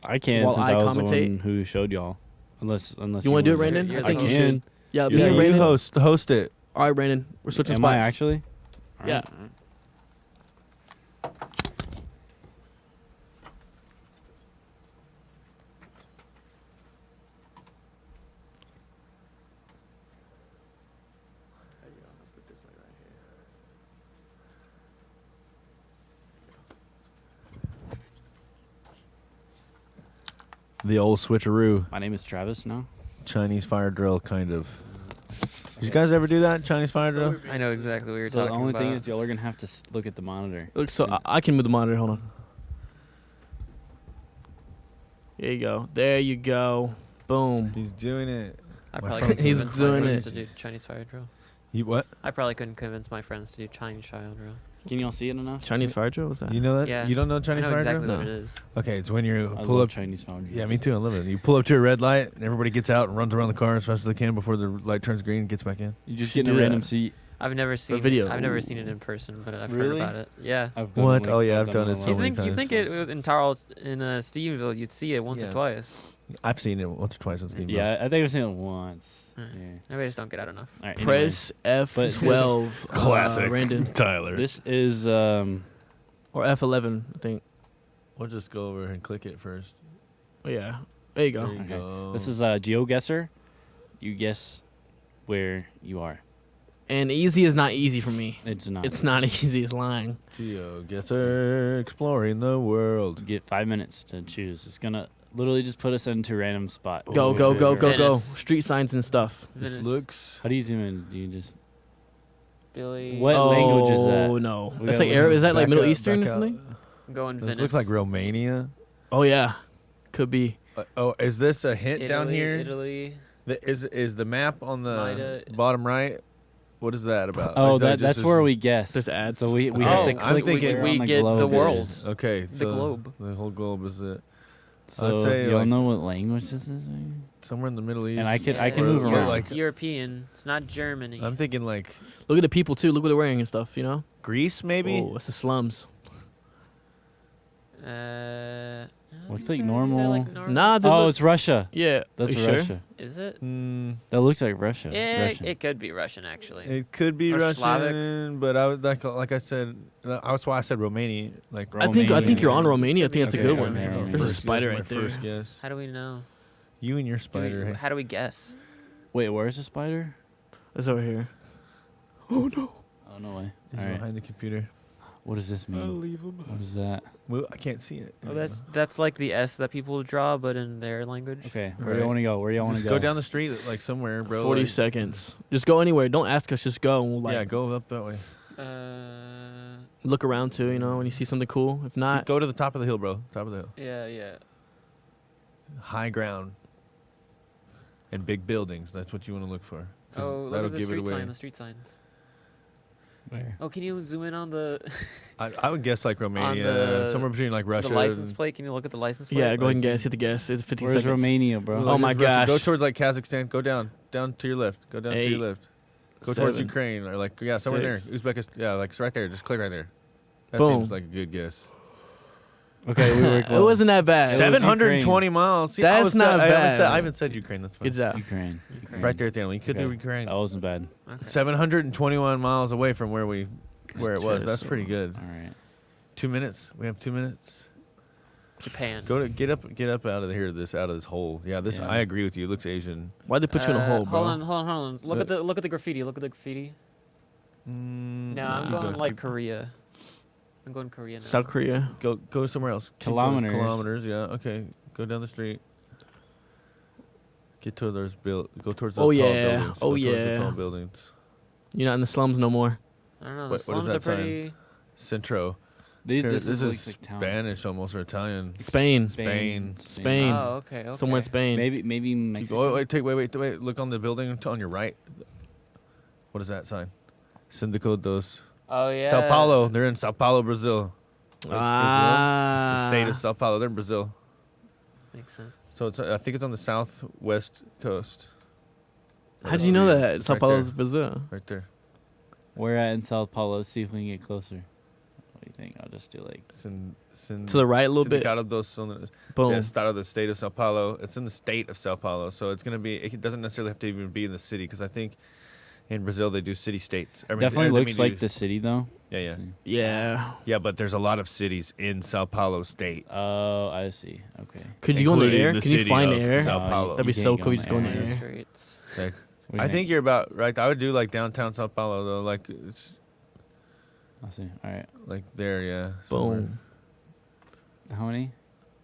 I can While since I I was the commentate? one who showed y'all. Unless You want to do it, wanna Brandon? You're I think the you host. should. Yeah, Yeah, me and you Brandon. host it. All right, Brandon. We're switching Am I spots. actually? Yeah. Alright. The old switcheroo, My name is Travis now. Chinese fire drill, kind of. Did you guys ever do that Chinese fire drill? I know exactly what you're So the talking only about. thing is y'all are gonna have to look at the monitor. Look, so I can move the monitor. Hold on. There you go. There you go. Boom. He's doing it. I probably phone- couldn't He's convince my doing friends it. to do Chinese fire drill. You what? I probably couldn't convince my friends to do Chinese fire drill. Can y'all see it enough? Chinese fire drill? What's that? You know that? Yeah. You don't know I Chinese know fire exactly drill? what No. it is. Okay, it's when you I pull love up. Chinese phone. Yeah, me too. I love it. You pull up to a red light, and everybody gets out and runs around the car as fast as they can before the light turns green and gets back in. You just Should get in a do random that. seat. I've never seen video. I've never seen it in person, but I've heard Really? about it. Yeah. I've done What? like- Oh, yeah, I've done it a so lot. You many think times. in Stephenville you'd see it once Yeah. or twice? I've seen it once or twice on Steam. Yeah, I think I've seen it once. Mm. Yeah. Maybe I just don't get out enough. All right, Press F12. Brandon. Tyler. This is Or F11, I think. We'll just go over and click it first. Oh, yeah. There you go. There you Okay. go. this is a GeoGuessr. You guess where you are. And easy is not easy for me. It's not. It's not easy. It's lying. GeoGuessr, exploring the world. You get 5 minutes to choose. It's gonna literally just put us into a random spot. Go, Okay. go, go, go, go. Venice. Street signs and stuff. This Venice. looks. How do you zoom in? Do you just? Billy. What language is that? Oh, no. We That's gotta like look Arab. up- Is that like Back Middle up, Eastern or back up. something? Going This Venice. looks like Romania. Oh, yeah. Could be. Oh, is this a hint down Italy, here? Italy. Is the map on the Mida. bottom right? What is that about? Oh, Is that that's just where a- we guess. There's ads. So we Oh, have to I'm click thinking- where we on the get globe the it world. is. Okay, The so globe. The whole globe is it. So I'd say, y'all like, know what language this is? Maybe? somewhere in the Middle East. And I can Yeah, move it's around. Like, It's European. It's not Germany. I'm thinking like Look at the people, too. Look what they're wearing and stuff, you know? Greece, maybe. Oh, it's the slums. No, Looks these like are normal. normal. Nah, they Oh, look- it's Russia. Yeah. That's Are you sure? Russia. Is it? That looks like Russia. Yeah, Russia. it could be Russian actually. It could be Or Russian, Slavic. but I would like I said. That's why I said Romania. Like I think you're on Romania. I think that's a Okay, good okay, one. okay. There's a First spider guess, right my there. First guess. How do we know? You and your Do we- spider. Hey. how do we guess? Wait, where's the spider? It's over here. Oh, no. Oh no way. He's All right. behind the computer. What does this mean? leave him. What is that? Well, I can't see it. Oh, that's like the S that people draw, but in their language. Okay, where Right. do you want to go? Where do you want to Just go? go down the street like somewhere, bro. 40 like- seconds. Just go anywhere. Don't ask us. Just go. And we'll Yeah, go up that way. look around too, you know, when you see something cool. If not, Go to the top of the hill, bro. Top of the hill. Yeah. High ground. And big buildings. That's what you want to look for. 'Cause Oh, look that'll at the give it street away. sign. The street signs. Where? Oh, can you zoom in on the I would guess like Romania, the- somewhere between like Russia. the license and- plate? Can you look at the license plate? yeah, go ahead and like- guess. Hit the guess. It's 50 Where's seconds. Romania, bro? Oh my it's Russia. Go gosh. towards like Kazakhstan. Go down to your left. Go down to 8, your left. Go towards 7, Ukraine or like somewhere 6. there. Uzbekistan. Yeah, like it's right there. Just click right there. That Boom. seems like a good guess. Okay, we were It close. wasn't that bad. was 720 miles. See, That's not bad. I haven't said Ukraine. That's fine. Good job. Ukraine. Ukraine. Right there at the end. You could do Okay. Ukraine. That wasn't bad. Okay. 721 miles away from where it was. That's Just- pretty good. All right. 2 minutes. We have 2 minutes. Japan. Get up out of here. Out of this hole. Yeah, this. Yeah. I agree with you. It looks Asian. Why'd they put you in a hole, bro? Hold on. Look at the graffiti. Look at the graffiti. No, I'm keep going going, like keep- Korea. I'm going Korea now. South Korea. Go somewhere else. Keep going. Kilometers. Kilometers. Yeah. Okay. Go down the street. Go towards those Oh, tall yeah. buildings. Oh, Go towards the yeah. tall buildings. You're not in the slums no more. I don't know. The What is slums that are sign? pretty. Centro. These, Here, this this is is like town. Spanish almost, or Italian. Spain. Spain. Spain. Oh, okay. Somewhere in Spain. Maybe Keep Mexico. wait. Look on the building on your right. What is that sign? Sindico dos. Oh yeah. Sao Paulo. They're in Sao Paulo, Brazil. It's the Ah. state of Sao Paulo. They're in Brazil. Makes sense. So I think it's on the southwest coast. How did you know that? It's Sao right Paulo's there. Brazil. Right there. We're at in Sao Paulo. Let's see if we can get closer. What do you think? I'll just do like. To the right a little bit. Sindicato dos Son- Boom. Yeah, Estado the state of Sao Paulo. It's in the state of Sao Paulo, so it's gonna be. It doesn't necessarily have to even be in the city, because I think in Brazil they do city states. Definitely looks like the city though. Yeah. Let's see. Yeah. Yeah, but there's a lot of cities in Sao Paulo state. Oh, I see. Okay. Could you go in the Including air? the Can you city find of the air? Sao No, Paulo. That'd be can't so cool. You just go in the air. air. Streets. Okay. What do you I think you're about right. I would do like downtown Sao Paulo though, like it's I'll see. All right. like there, yeah. somewhere. Boom. How many?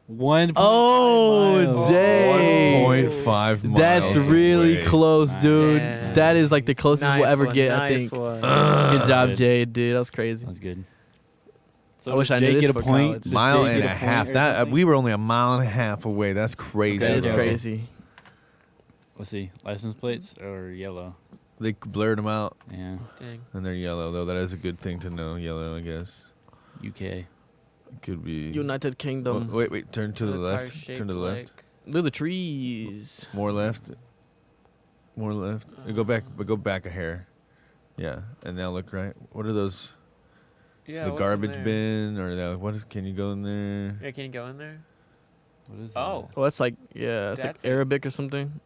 1. Oh, miles. dang. 1.5 miles. That's really away. close, dude. Damn. That is like the closest Nice we'll ever one, get, I nice think. one. Good job, Good. Jay, dude. That was crazy. That's good. I wish does I knew Jake this get a for point. college. Does Mile Jake and get a point half. or That something? we were only a mile and a half away. That's crazy. That is Okay. crazy. Let's see. License plates or yellow? They blurred them out, Yeah. Dang. and they're yellow though. That is a good thing to know. Yellow, I guess. UK. Could be. United Oh, Kingdom. wait. Turn to the car's left. shaped Turn to the left. like- Look at the trees. More left. More left. Go back. But go back a hair. Yeah, and now look right. What are those? Yeah, So the what's in garbage there? bin, or what is? Can you go in there? Yeah, can you go in there? What is that? Oh. Oh, that's like, yeah, it's like That's it. Arabic or something.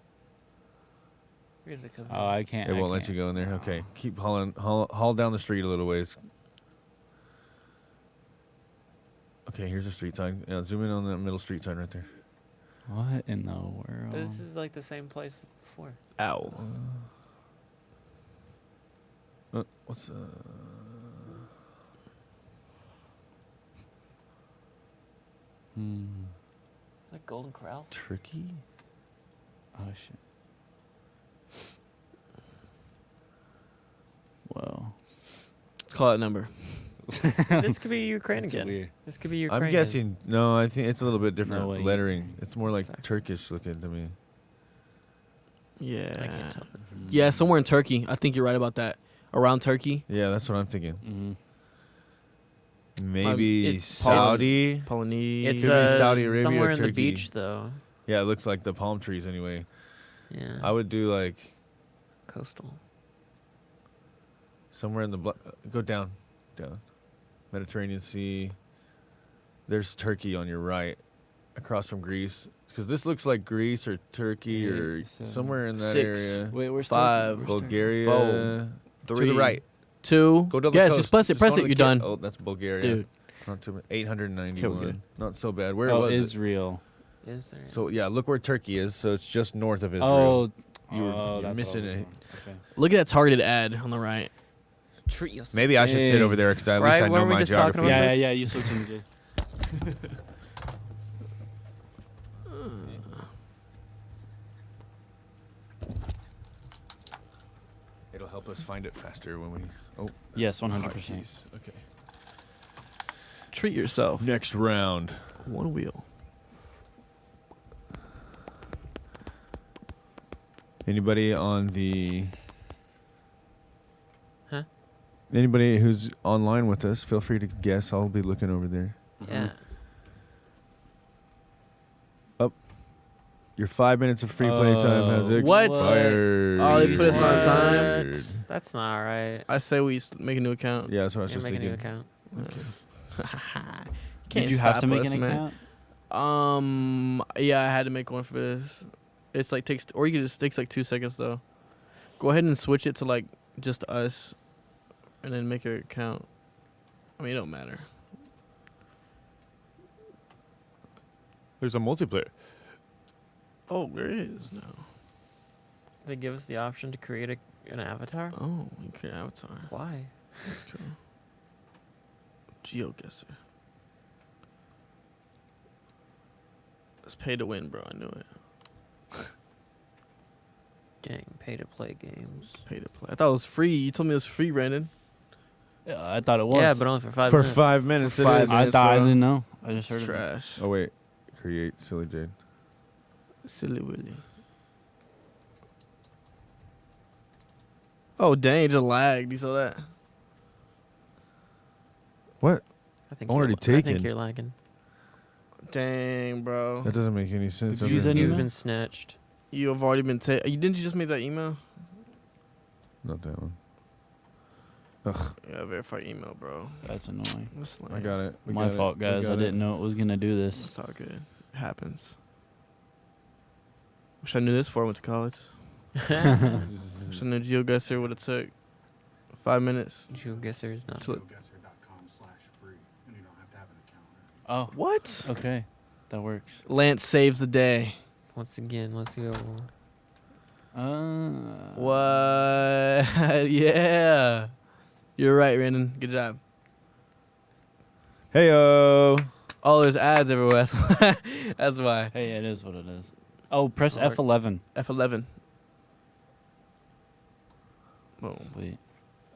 Where's it coming? Oh, I can't. It I won't let can't. you go in there. Okay, keep hauling, haul down the street a little ways. Okay, here's the street sign. Yeah, zoom in on that middle street sign right there. What in the world? This is like the same place as before. Ow. What's Like Golden Corral. Turkey? Oh shit. Whoa. Let's call that number. This could be Ukraine That's again. weird. This could be Ukraine. I'm guessing. No, I think it's a little bit different way. lettering. It's more like Sorry. Turkish looking to me. Yeah. I can't tell. Yeah, somewhere in Turkey. I think you're right about that. Around Turkey. Yeah, that's what I'm thinking. Mm-hmm. Maybe It's Saudi. Polynesia. It's Could be Saudi Arabia somewhere or in the Turkey. beach though. Yeah, it looks like the palm trees anyway. Yeah. I would do like Coastal. somewhere in the go down, Mediterranean Sea. There's Turkey on your right, across from Greece. Because this looks like Greece or Turkey or 8, 7, somewhere in that 6. area. Wait, where's 5, Turkey? Where's Turkey? Bulgaria. 4, To 3, the right. 2. Go to the yes, coast. just press it. Just Press go to it. the You're kid- done. Oh, that's Bulgaria. Dude. Not too bad. Okay, 891. we're good. Not so bad. Where Oh, was it? Israel. Is there? So yeah, look where Turkey is. So it's just north of Israel. Oh, you're that's missing what I was it. doing. Okay. Look at that targeted ad on the right. treat yourself. Maybe I should sit Hey. over there because at Right, least I know weren't we my just talking geography. about Yeah, this? yeah, you switching to Jay. It'll help us find it faster when we. Oh. Yes, that's 100%. hotkeys. Okay. Treat yourself. Next round. One wheel. Anybody on the? Huh? Anybody who's online with us, feel free to guess. I'll be looking over there. Yeah. Your 5 minutes of free play time has What? expired. Oh, they put us on What? time? That's not right. I say we make a new account. Yeah, that's what I was Yeah, just make a new thinking. account. Can't Did you have to stop make us, an man. account? Yeah, I had to make one for this. It's like takes, or you can just takes like 2 seconds though. Go ahead and switch it to like just us, and then make your account. I mean, it don't matter. There's a multiplayer. Oh, there is now. They give us the option to create an avatar. Oh, you can avatar. Why? That's cool. GeoGuessr. It's pay to win, bro. I knew it. Dang, pay to play games. Pay to play. I thought it was free. You told me it was free, Brandon. Yeah, I thought it was. Yeah, but only for 5 For minutes. 5 minutes, For it 5 is. I minutes, thought I bro. didn't know. I just It's heard of it. trash. Oh wait, create silly Jade. Silly Willy. Oh dang, it just lagged. You saw that? What? I think Already I think taken. you're lagging. Dang, bro. That doesn't make any sense. Did you use that You've email? been snatched. You have already been didn't you just make that email? Not that one. Ugh, Yeah, verify email, bro. That's annoying. That's I lame. got it. We My got it. fault, We guys. I got it. didn't know it was gonna do this. It's all good. It happens. Wish I knew this before I went to college. Wish I knew GeoGuessr would have took 5 minutes. GeoGuessr is not. To- GeoGuessr.com/free, and you don't have to have an account. Oh, What? okay, that works. Lance saves the day. Once again, let's go. What? Yeah. You're right, Brandon. Good job. Heyo. Oh, there's ads everywhere. That's why. Hey, it is what it is. Oh, press Lord. F11. F11. Boom. Sweet.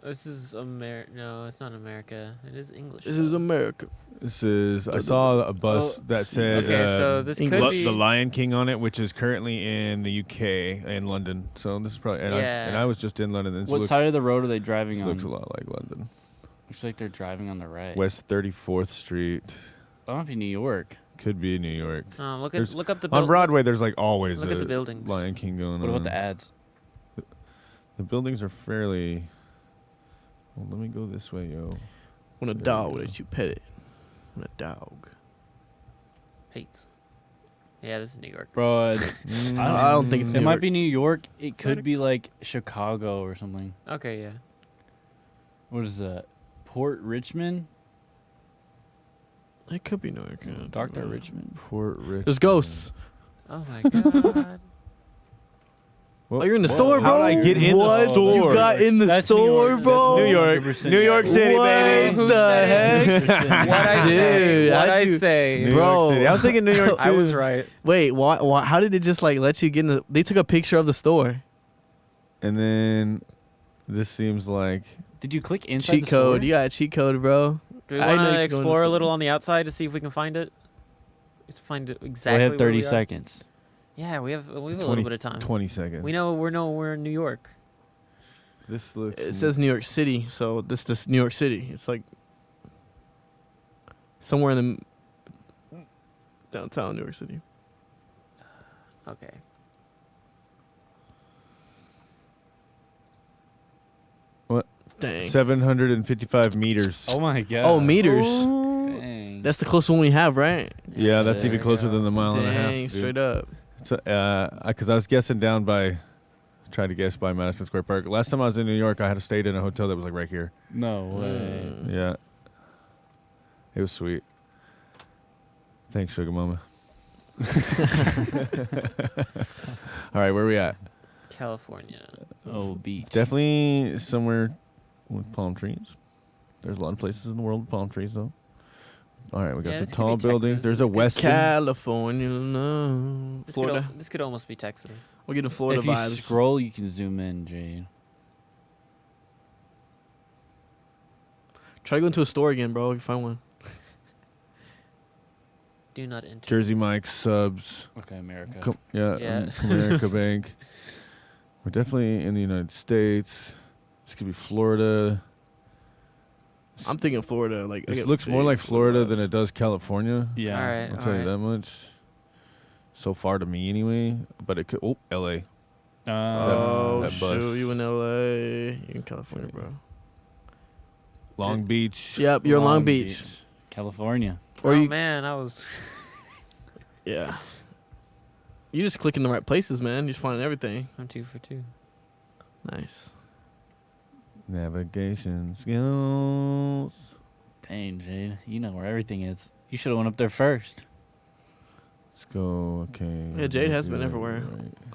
This is No, it's not America. It is English. This is though. America. This is. I saw a bus Oh, that said Okay, so this could English. be. The Lion King on it, which is currently in the UK and London. So this is probably. And, Yeah. I was just in London. This What looks, side of the road are they driving this on? looks a lot like London. Looks like they're driving on the right. West 34th Street. That might be New York. Could be New York. Look There's- up the On buil- Broadway, there's like always Look a at the buildings. Lion King going What on. about the ads? The buildings are fairly. Well, let me go this way, yo. When a There dog we go. lets you pet it. When a dog. Hates. Yeah, this is New York. Bro, I don't think it's it New might York. be New York. It could be Phoenix. like Chicago or something. Okay, yeah. What is that? Port Richmond? It could be New York. yeah, Dr. don't know. Richmond. Port Richmond. There's ghosts. Oh my god. Whoa. Oh, you're in the Whoa. store, bro. How'd I get in What? the store? You got in the That's New store, York. bro. New York. 100% New York City, what baby. Who the said it? heck? What I say? Dude, What how'd I you- say? New Bro. York City. I was thinking New York too. I was right. Wait, why? How did it just like let you get in the? They took a picture of the store. And then this seems like Did you click inside Cheat the store? code. You got a cheat code, bro. Do we I know want you to can go in the explore a store. little on the outside to see if we can find it? Let's find it We exactly. have where 30 we are. seconds. Yeah, we have a 20 little bit of time. 20 seconds. We know we're in New York. This looks. It says New York City, so this New York City. It's like somewhere in the downtown New York City. Okay. Dang. 755 meters. Oh my god. Oh, meters. Dang. That's the closest one we have, right? Yeah, that's there even you closer go. than the mile and a half. Dang, dude. straight up. It's because I was guessing down by, tried to guess by Madison Square Park. Last time I was in New York, I had stayed in a hotel that was like right here. No way. Mm. Yeah, it was sweet. Thanks, Sugar Mama. All right, where are we at? California. Oh, beach. It's definitely somewhere with palm trees. There's a lot of places in the world with palm trees, though. All right, we got Yeah, some this could be tall buildings. Texas. There's This a could- Westin. California, no. Florida. This could almost be Texas. We're getting Florida if you vibes. scroll, you can zoom in, Jade. Try to go into a store again, bro. If you find one. Do not enter. Jersey Mike's subs. Okay, America. Yeah, Yeah. Comerica Bank. We're definitely in the United States. This could be Florida. I'm thinking Florida. Like I This get looks more big like Florida vibes. than it does California. Yeah. All right. I'll tell you that much. So far to me, anyway. But it could. Oh, L.A. Oh that bus. shoot! You in LA? You in California, bro? Long Beach. Yep, you're in Long Beach. California. Or oh you, man, I was. yeah. You just clicking the right places, man. You're just finding everything. I'm 2 for 2. Nice. Navigation skills. Dang, Jade. You know where everything is. You should have went up there first. Let's go. Okay. Yeah, Jade has been everywhere.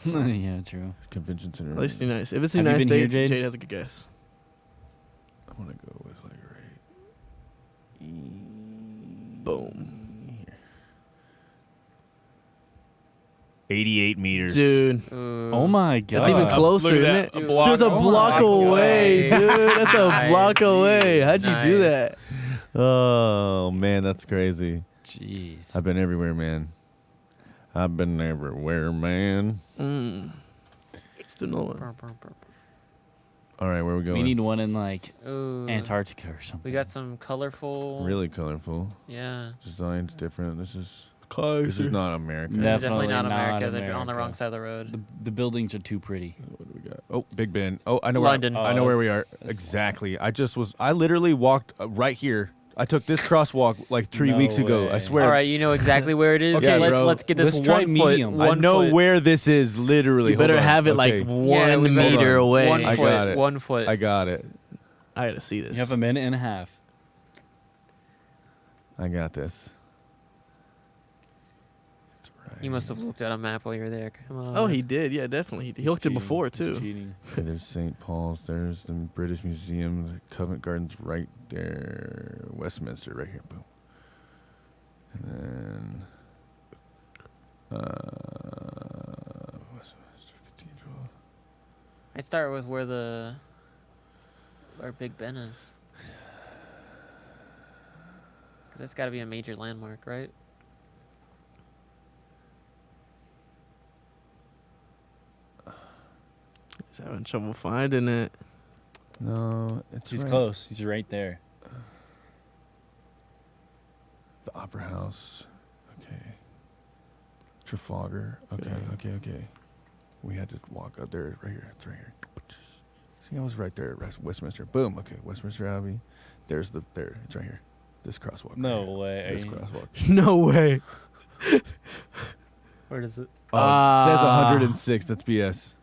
Right. Yeah, true. Convention Center. At least the United States. If it's the Have you United been here, States, Jade? Jade has a good guess. I want to go with like right. Boom. Here. 88 meters. Dude. Ooh. Oh my god. That's even closer, Look isn't at it? that. A Dude, block. it's a Oh block my away, God. dude. That's a block Nice. away. How'd you do Nice. that? Oh, man, that's crazy. Jeez. I've been everywhere, man. I've been everywhere, man. Still no one. Brr, brr, brr. All right, where are we going? We need one in like Ooh. Antarctica or something. We got some colorful. really colorful. Yeah. Design's different. This is Closer. not America. No. This is definitely Definitely not not America. They're on the America. wrong side of the road. The buildings are too pretty. What do we got? Oh, Big Ben. Oh, I know London. where I know where we are. that's- Exactly. I literally walked right here. I took this crosswalk like 3 No weeks ago. I way. swear. All right, you know exactly where it is. Okay, let's bro. let's get this Let's try 1 foot. medium. I 1 know foot. where this is literally. You better Hold on. have it Okay. like Yeah, 1 we better- meter away. 1 I foot. got it. 1 foot. I got it. I gotta see this. You have a minute and a half. I got this. It's right. You must have looked at a map while you were there. Come on. Oh, he did. Yeah, definitely. He looked it before He's too. cheating. Okay, there's St. There's the British Museum, the Covent Garden's right there, Westminster right here, boom. And then Westminster Cathedral. I'd start with where Big Ben is. Because that's got to be a major landmark, right? He's having trouble finding it. No, He's right. close. He's right there. The Opera House. Okay. Trafalgar. Okay, Yeah. okay. We had to walk up there, right here. It's right here. See, I was right there at Westminster. Boom. Okay, Westminster Abbey. There. It's right here. This crosswalk. No right here. way. This crosswalk. No way. Where does it? Oh, it says Ah. 106. That's BS.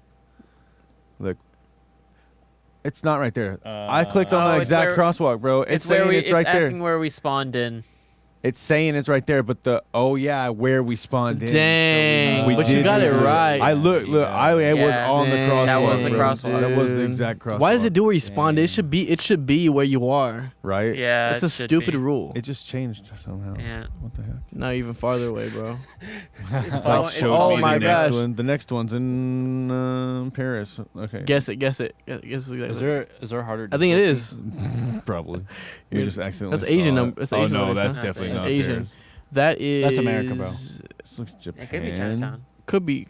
Look. It's not right there. I clicked on Oh, the it's exact where- crosswalk, bro. It's where saying we. it's right there. asking where we spawned in. It's saying it's right there, but where we spawned in. Dang. We But you did got it do right. I look. I was Yeah, on the dang. crosswalk. That was the bro. crosswalk. That was the Dude. exact crosswalk. Why does it do where you spawned? It Dang. should be where you are. Right? Yeah. It's a it should stupid be. rule. It just changed somehow. Yeah. What the heck? Now even farther away, bro. It's Oh, it's showed oh me going my the there. next gosh. one. The next one's in Paris. Okay. Guess it. Guess exactly. Is there harder? I think it is. Probably. We just accidentally. That's Asian saw it. number- that's Oh Asian no, numbers, that's huh? definitely That's not Asian. Paris. That is. That's America, bro. This looks Japan. It could be Chinatown. Could be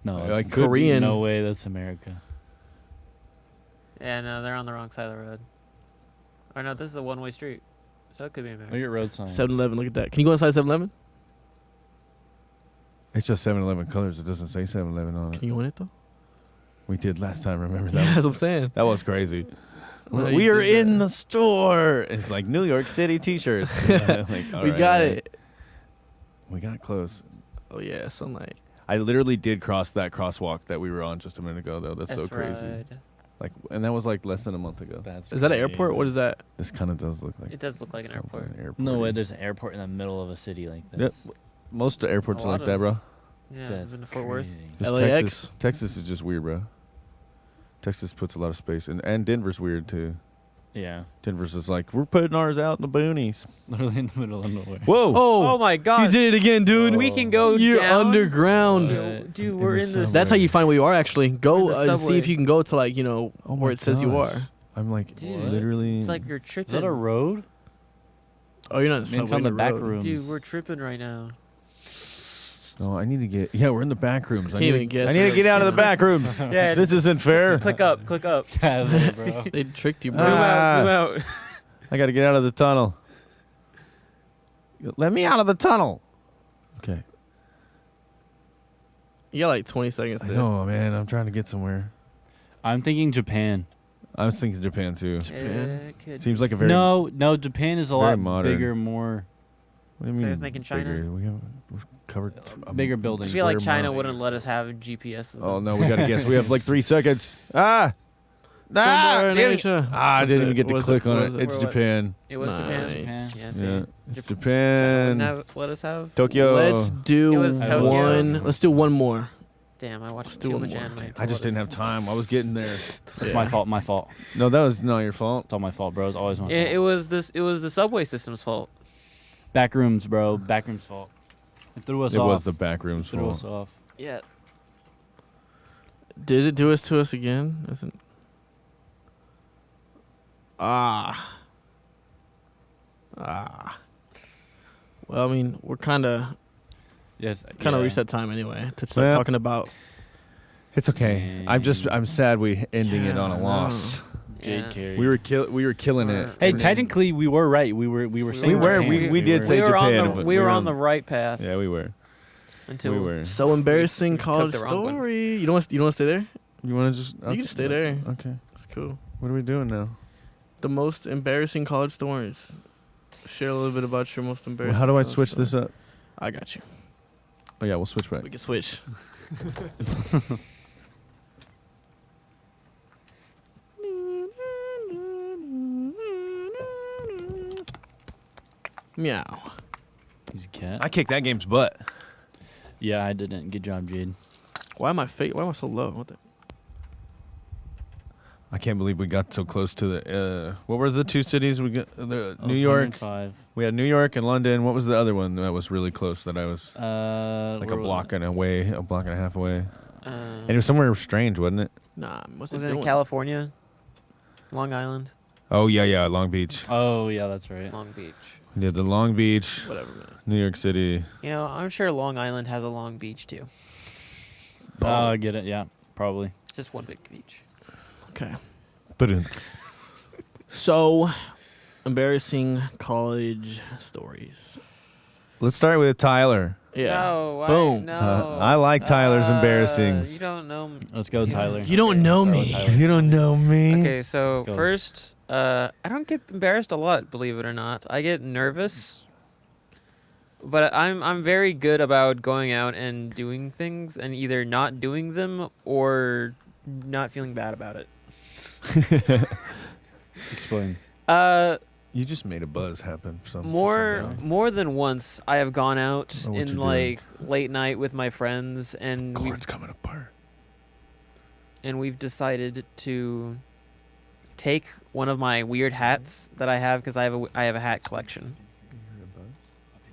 No, Like, that's could be. Korean. no way. That's America. Yeah, no, they're on the wrong side of the road. Or no, this is a one-way street, so it could be America. Look at road signs. 7-Eleven. Look at that. Can you go inside 7-Eleven? It's just 7-Eleven colors. It doesn't say 7-Eleven on it. Can you win it though? We did last time. Remember Yeah, that? that's what I'm saying. That was crazy. Well, you We are did in that. the store. It's like New York City T-shirts. Like, all We right, got all right. it. We got close. Oh yeah, sunlight. I literally did cross that crosswalk that we were on just a minute ago, though. That's so crazy. right. Like, and that was like less than a month ago. That's Is that an crazy. airport? What is that? This kind of does look like. It does look like an something airport. No way. airport-y. There's an airport in the middle of a city like Yep. this. Most of the airports A are lot like that, of- bro. Yeah, I've That's been to Fort Worth. crazy. Just LAX? Texas. Texas is just weird, bro. Texas puts a lot of space, and Denver's weird too. Yeah. Denver's is like, we're putting ours out in the boonies. Literally in the middle of nowhere. Whoa! Oh my God! You did it again, dude. Oh. We can go You're down. underground. What? Dude, In we're the in the. subway. That's how you find where you are. Actually, go We're in the and see subway. if you can go to like Oh my where it says you gosh. are. I'm like Dude, literally. It's like you're Is tripping. that a road? Oh, you're not in the Man subway. found the in back road. room. Dude, we're tripping right now. No, I need to get. Yeah, we're in the back rooms. I Can't even guess need to where get out of the it's back rooms. Yeah, This isn't fair. click up, click up. Yeah, bro. They tricked you, Zoom bro. Ah. out, zoom out. I got to get out of the tunnel. Let me out of the tunnel. Okay. You got like 20 seconds I there. know, man. I'm trying to get somewhere. I'm thinking Japan. I was thinking Japan too. Japan? Could Seems like a very. No, Japan is a very lot modern. bigger, more What do you So mean? you're thinking China? bigger? We've covered bigger I buildings. feel like square China mile. wouldn't let us have GPS. of Oh them. no, we gotta guess. We have like 3 seconds. Ah! Somewhere in damn it. Asia. Ah, I Was didn't it- even get to was click on was it. It's Where what? Japan. It was Japan. Nice. Japan. Yeah, see? Yeah, it's Jap- Japan. Let us have. Tokyo. Let's do It was Tokyo. one. Let's do one more. Damn, I watched do too one much more. anime. to I just let didn't us- have time. I was getting there. It's my fault. My fault. No, that was not your fault. It's all my fault, bro. It's always my fault. It was this. It was the subway system's fault. Back rooms, bro. Back rooms fault. It threw us It off. was the back rooms threw full. us off. Yeah. Did it do us to us again? Isn't? Ah. Well, I mean, we're kind of Yes. reached that time anyway to start Well, talking about. It's okay. I'm sad we ending it on a Yeah, I loss. Jade Yeah. carry. We were killing it. Hey, And then- technically, we were right. We were saying We were. Japan. We did say We were on Japan, the but we were on the right path Yeah, we were. until We were. So embarrassing we took college the wrong one. story. You don't want to stay there? You want to just? You can just stay there. Okay. It's cool. What are we doing now? The most embarrassing college stories. Share a little bit about your most embarrassing. How do I college switch story. this up? I got you. Oh yeah, we'll switch back. We can switch. Meow. He's a cat. I kicked that game's butt. Yeah, I didn't. Good job, Jade. Why am I Why am I so low? What the? I can't believe we got so close to the. What were the two cities we got? The I New was York. 105. We had New York and London. What was the other one that was really close that I was like Where a was block it? and a block and a half away? Uh, And it was somewhere strange, wasn't it? Nah, what's was it it in doing? California? Long Island? Oh yeah, Long Beach. Oh, yeah, that's right. Long Beach. We did the Long Beach, Whatever, man. New York City. You know, I'm sure Long Island has a long beach too. Oh, I get it. Yeah, probably. It's just one big beach. Okay. But So, embarrassing college stories. let's start with Tyler. Yeah. No, Boom. No. I like Tyler's embarrassings. You don't know. Let's go, Yeah. Tyler. You don't know Go, me. Tyler. You don't know me. Okay, so Let's go. first, I don't get embarrassed a lot, believe it or not. I get nervous, but I'm very good about going out and doing things and either not doing them or not feeling bad about it. Explain. You just made a buzz happen. More than once, I have gone out Oh, what you in doing? like late night with my friends, and Corn's coming apart. we've decided to take one of my weird hats that I have because I have a hat collection.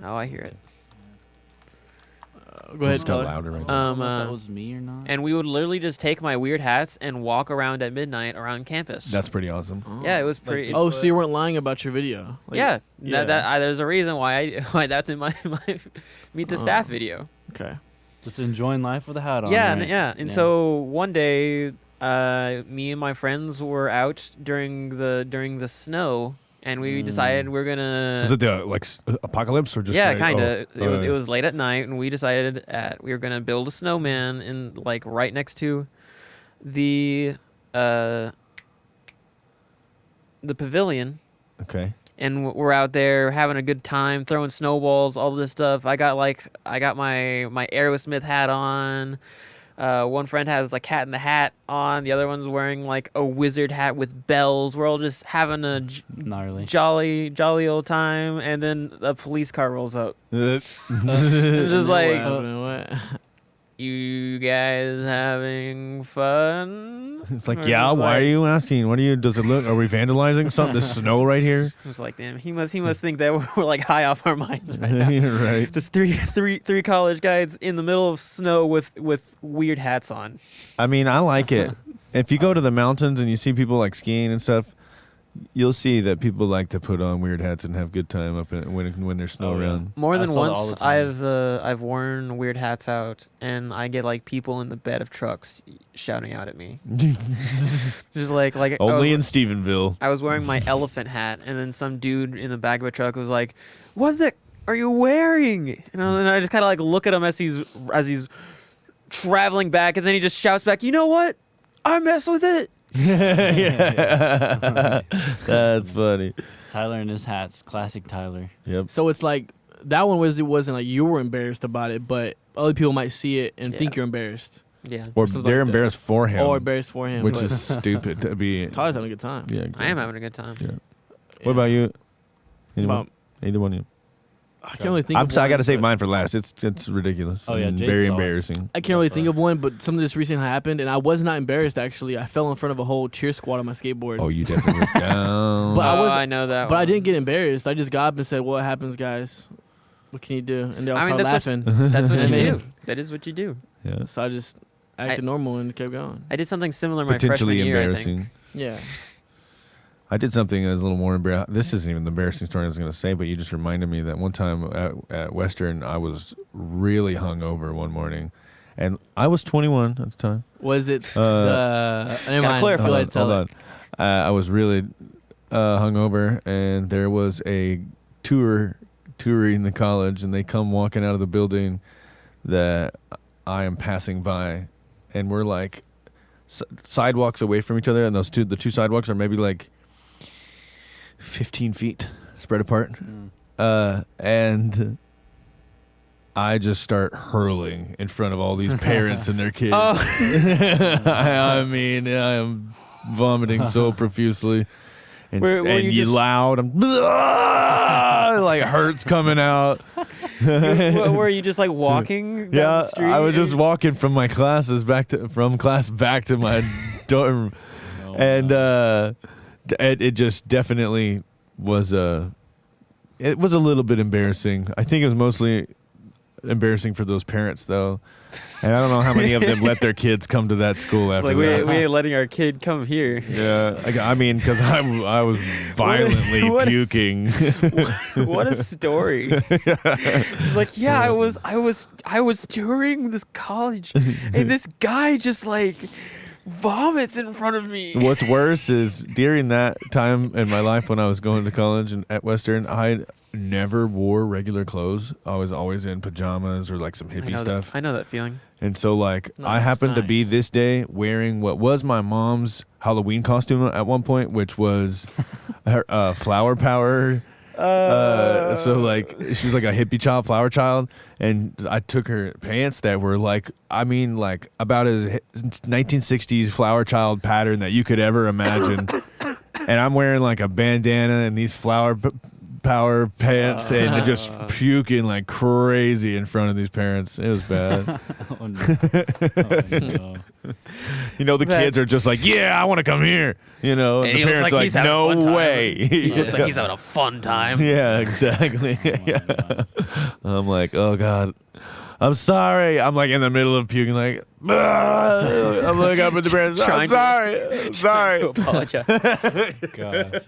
Oh, I hear it. Go ahead, Just got Tyler. louder right I don't know if uh, that was me or not. And we would literally just take my weird hats and walk around at midnight around campus. That's pretty awesome. yeah, it was Like pretty. Oh, so you weren't lying about your video? Like, yeah, yeah. there's a reason why why that's in my meet the staff video. Okay. Just enjoying life with a hat on. Yeah, right? and so one day, me and my friends were out during the snow, and we decided we're gonna. Was it the apocalypse or just? Yeah, like, kind of. oh, It was late at night, and we decided we were gonna build a snowman in like right next to the pavilion, Okay. and we're out there having a good time, throwing snowballs, all this stuff. I got my Aerosmith hat on. One friend has like Cat in the Hat on. The other one's wearing like a wizard hat with bells. We're all just having a Gnarly. jolly old time, and then a police car rolls up. That's It's just What like, happened? What? you guys having fun? It's like, Or yeah. just Why are like- you asking? What do you? Does it look? Are we vandalizing something? There's snow right here. I was like, damn, he must think that we're like high off our minds right now. Right. Just three college guys in the middle of snow with weird hats on. I mean, I like it. If you go to the mountains and you see people like skiing and stuff, you'll see that people like to put on weird hats and have good time up when there's snow Oh, yeah. around. More I than saw that all once, the time. I've worn weird hats out, and I get like people in the bed of trucks shouting out at me. Just like Only I in was, Stephenville. I was wearing my elephant hat, and then some dude in the back of a truck was like, "What the are you wearing?" And I just kind of like look at him as he's traveling back, and then he just shouts back, "You know what? I mess with it." Yeah. That's funny. Tyler and his hats. Classic Tyler. Yep. So it's like that one wasn't like you were embarrassed about it, but other people might see it and think Yeah. you're embarrassed, Yeah, Or something they're like that. embarrassed for him, or embarrassed for him. which but is stupid to be. Tyler's having a good time. Yeah. I am having a good time. Yeah. What about you? Anyone? About, Either one of you? I can't really think. I'm of sorry, I one, got to save but- mine for last. It's ridiculous. Oh, yeah, and Jade's very is always- embarrassing. I can't really That's think fine. of one, but something just recently happened, and I was not embarrassed. Actually, I fell in front of a whole cheer squad on my skateboard. Oh, you definitely went down. But I Oh, was- I know that. But I one. didn't get embarrassed. I just got up and said, "What happens, guys?" What can you do? And they all I mean, start that's laughing. That's what I you mean- do. That is what you do. Yeah. So I just acted normal and kept going. I did something similar my freshman Potentially year, I think. embarrassing. Yeah. I did something that was a little more embarrassing. This isn't even the embarrassing story I was going to say, but you just reminded me that one time at Western, I was really hungover one morning, and I was 21 at the time. Was it? Never Gotta mind. clarify. Go ahead, tell Hold it. on. I was really hungover, and there was a touring the college, and they come walking out of the building that I am passing by, and we're like sidewalks away from each other, and the two sidewalks are maybe like 15 feet spread apart. And I just start hurling in front of all these parents and their kids. Oh. I mean, I am vomiting so profusely. And, Were and you you just- loud. I'm like hurts coming out. Were you just like walking down the Yeah, street? I was just walking from my classes back to my dorm, Oh, and no. it just definitely was it was a little bit embarrassing. I think it was mostly embarrassing for those parents though, and I don't know how many of them let their kids come to that school It's after like we that. ain't letting our kid come here. Yeah, I mean, because I was violently what is- puking. What a story! It's like, yeah, I was touring this college, and this guy just like vomits in front of me. What's worse is during that time in my life when I was going to college and at Western, I never wore regular clothes. I was always in pajamas or like some I hippie know stuff. I know that feeling. And so like I Nice, happened to be nice. this day wearing what was my mom's Halloween costume at one point, which was her flower power. So like she was like a hippie child, flower child, and I took her pants that were like, I mean, like about as 1960s flower child pattern that you could ever imagine, and I'm wearing like a bandana and these power pants and just puking like crazy in front of these parents. It was bad. Oh, no. Oh, no. You know, the kids That's- are just like, yeah, I want to come here. You know, and And the he looks parents like are he's like, having a no fun time. way. He looks like he's having a fun time. Yeah, exactly. Oh, my God. I'm like, oh God, I'm sorry. I'm like in the middle of puking, like, "Ah." I'm looking up at the parents. I'm Trying to- sorry. I'm sorry. To apologize. Gosh.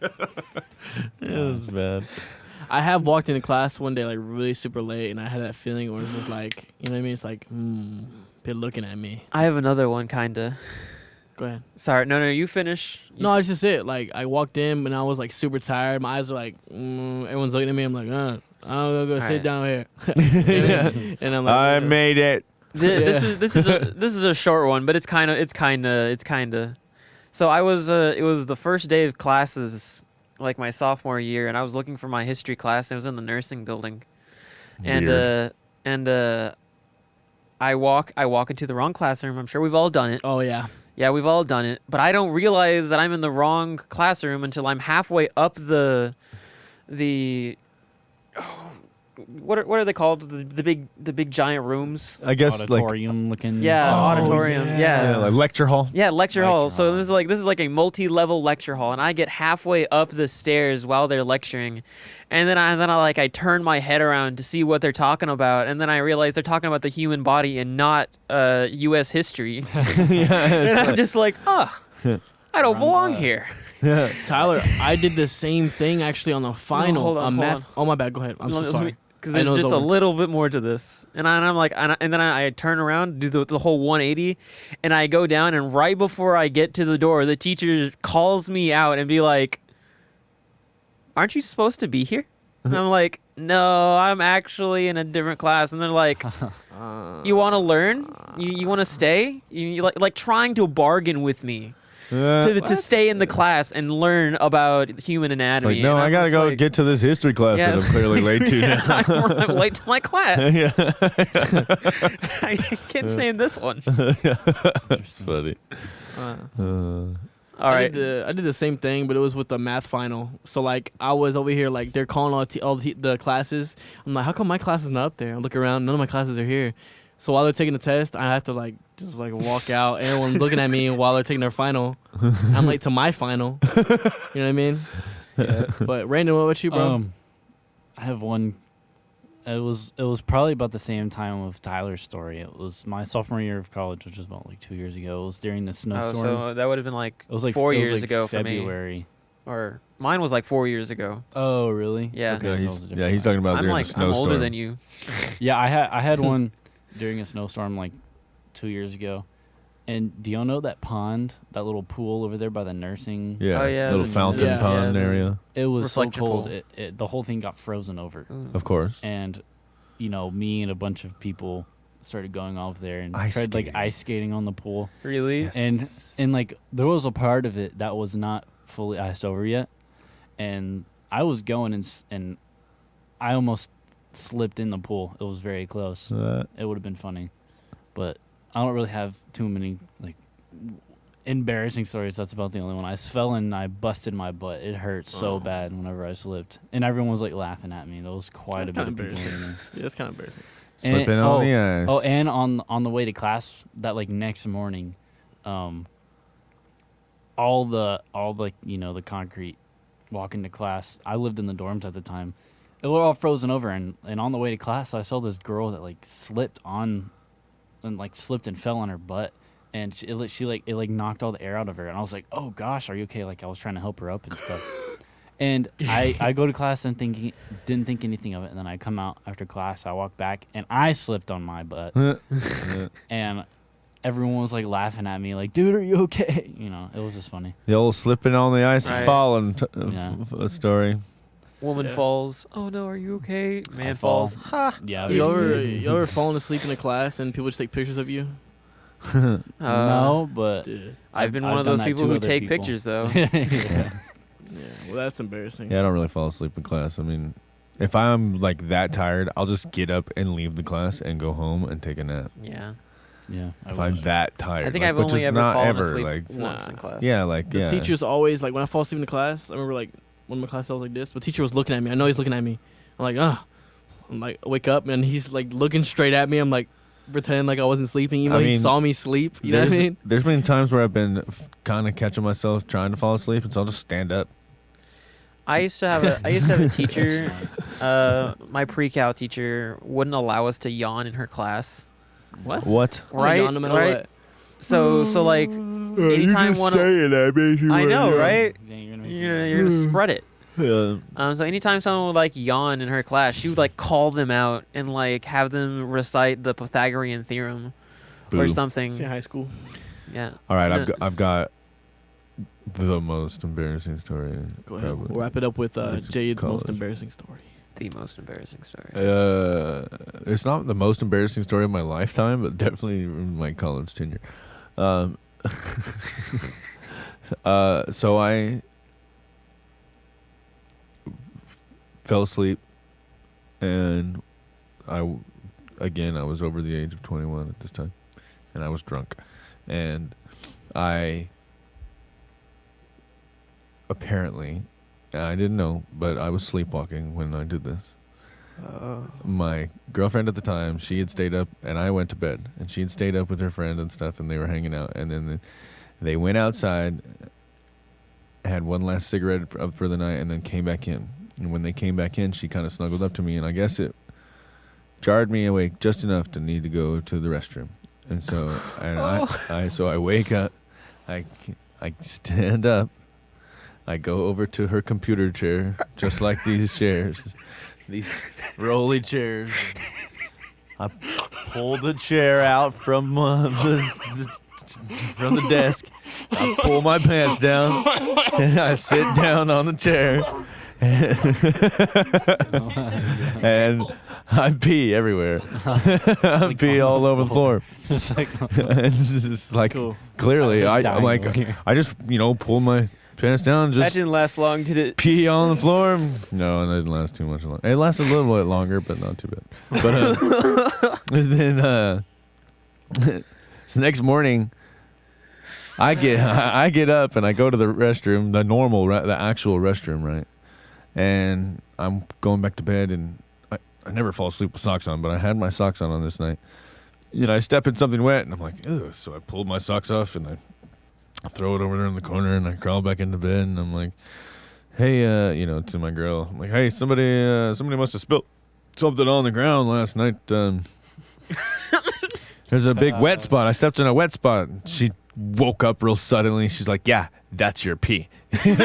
It was bad. I have walked into class one day like really super late, and I had that feeling where it's just like, you know what I mean? It's like, they're looking at me. I have another one, kinda. Go ahead. Sorry, no, you finish. No, it's just it. Like I walked in and I was like super tired. My eyes were like, everyone's looking at me. I'm like, I'm gonna go sit Alright. down here. And I'm like, I made it. This is a short one, but it's kind of. So I was it was the first day of classes, like my sophomore year, and I was looking for my history class, and it was in the nursing building, Weird. and I walk into the wrong classroom. I'm sure we've all done it. oh yeah. Yeah, we've all done it, but I don't realize that I'm in the wrong classroom until I'm halfway up the what are they called? The big giant rooms. I guess like, Auditorium looking. Yeah, Oh, auditorium. yeah. yeah, like lecture hall. Yeah, lecture hall. Lecture So hall. this is like a multi-level lecture hall, and I get halfway up the stairs while they're lecturing, and then I turn my head around to see what they're talking about, and then I realize they're talking about the human body and not U.S. history, and I'm just like, I don't Wrong belong class. here. Yeah. Tyler, I did the same thing actually on the final. hold on, math. hold on. Oh my bad. Go ahead. I'm so sorry. Because I there's know it's just a over. little bit more to this, and I'm like, and then I turn around, do the whole 180, and I go down, and right before I get to the door, the teacher calls me out and be like, "Aren't you supposed to be here?" And I'm like, "No, I'm actually in a different class." And they're like, "You want to learn? You want to stay? You like trying to bargain with me to stay in the class and learn about human anatomy." Like, no, And I I'm gotta just go like, get to this history class Yeah. that I'm clearly late to now. I'm late to my class. Yeah. I can't stay in this one. It's funny. All right. I did the same thing, but it was with the math final. So like I was over here, like they're calling all the classes. I'm like, how come my class is not up there? I look around, none of my classes are here. So while they're taking the test, I have to like just like walk out. Everyone's looking at me while they're taking their final. I'm late to my final. You know what I mean? Yeah. But Brandon, what about you, bro? I have one. It was probably about the same time of Tyler's story. It was my sophomore year of college, which was about like 2 years ago. It was during the Oh, snowstorm. so that would have been like It was like 4 it was years like ago for me. February. Or mine was like 4 years ago. Oh, really? Yeah. Okay, Yeah, so it he's was a different he's time. talking about I'm during like the I'm snowstorm. older than you. Yeah, I had one during a snowstorm like 2 years ago. And do y'all know that pond, that little pool over there by the nursing? Yeah, Oh, yeah, little the- fountain yeah, pond yeah, the- area. It was so Reflection cold. pool. The whole thing got frozen over. Ooh. Of course. And, me and a bunch of people started going off there and Ice tried like skating. ice skating on the pool. Really? Yes. And like there was a part of it that was not fully iced over yet. And I was going and I almost slipped in the pool. It was very close. It would have been funny. But I don't really have too many like embarrassing stories. That's about the only one. I fell and I busted my butt. It hurt so Oh. bad whenever I slipped. And everyone was like laughing at me. There was quite That's a bit kinda of people in there. embarrassing. Yeah, that's kind of embarrassing. Slipping And- on the ice. Oh, and on the way to class that like next morning, all the the concrete walking to class. I lived in the dorms at the time. It was all frozen over, and on the way to class, I saw this girl that like slipped and fell on her butt, and it knocked all the air out of her, and I was like, oh gosh, are you okay? Like I was trying to help her up and stuff. And I go to class and didn't think anything of it, and then I come out after class, I walk back, and I slipped on my butt, and everyone was like laughing at me, like, dude, are you okay? It was just funny. The old slipping on the ice and Right. falling Yeah. story. Woman Yeah. falls. Oh no, are you okay? Man I fall. falls. Ha. Yeah. You ever fallen asleep in a class and people just take pictures of you? No, but Dude. I've been I've one of done those that people to who other take people. pictures though. yeah. Yeah, well, that's embarrassing. Yeah, I don't really fall asleep in class. I mean, if I'm like that tired, I'll just get up and leave the class and go home and take a nap. Yeah. Yeah. If I'm that tired, I think like, I've but only just ever not fallen ever, asleep like, once Nah. in class. yeah, like The yeah. teachers always, like, when I fall asleep in the class, I remember, like, one of my classes I was like this, but teacher was looking at me. I know he's looking at me. I'm like, I'm like, wake up, and he's, like, looking straight at me. I'm, like, pretending like I wasn't sleeping, even I though he mean, saw me sleep. You know what I mean? There's been times where I've been kind of catching myself trying to fall asleep, and so I'll just stand up. I used to have a teacher. My pre-cal teacher wouldn't allow us to yawn in her class. What? What? Right? Yawn no matter Right? what. So like anytime one. I know, right? You're gonna spread it. Yeah. So anytime someone would like yawn in her class, she would like call them out and like have them recite the Pythagorean theorem or Boo. something. See, high school. Yeah. All right, No, I've got the most embarrassing story. Go ahead. probably. We'll wrap it up with It's Jade's most college. embarrassing story. The most embarrassing story. It's not the most embarrassing story of my lifetime, but definitely in my college tenure. So I fell asleep, and I was over the age of 21 at this time, and I was drunk, and I apparently, and I didn't know, but I was sleepwalking when I did this. My girlfriend at the time, she had stayed up, and I went to bed, and she had stayed up with her friend and stuff, and they were hanging out, and then they went outside, had one last cigarette for the night, and then came back in. And when they came back in, she kind of snuggled up to me, and I guess it jarred me awake just enough to need to go to the restroom. And so, I wake up, I stand up, I go over to her computer chair, just like these chairs, these rolly chairs. I pull the chair out from from the desk. I pull my pants down, and I sit down on the chair, and I pee everywhere. I pee all over the floor. It's like, It's just like Cool. clearly, Tyler's I'm dying like, over here. I just pulled my pants down, That just didn't last long, did it? pee on the floor. No, it didn't last too much longer. It lasted a little bit longer, but not too bad. But and then so next morning, I get up and I go to the restroom, the actual restroom, right? And I'm going back to bed, and I never fall asleep with socks on, but I had my socks on this night. I step in something wet, and I'm like, ew. So I pulled my socks off, and I throw it over there in the corner, and I crawl back into bed, and I'm like, hey, to my girl, I'm like, hey, somebody must have spilled something on the ground last night. There's a big wet spot. I stepped in a wet spot. She woke up real suddenly. She's like, yeah, that's your pee. And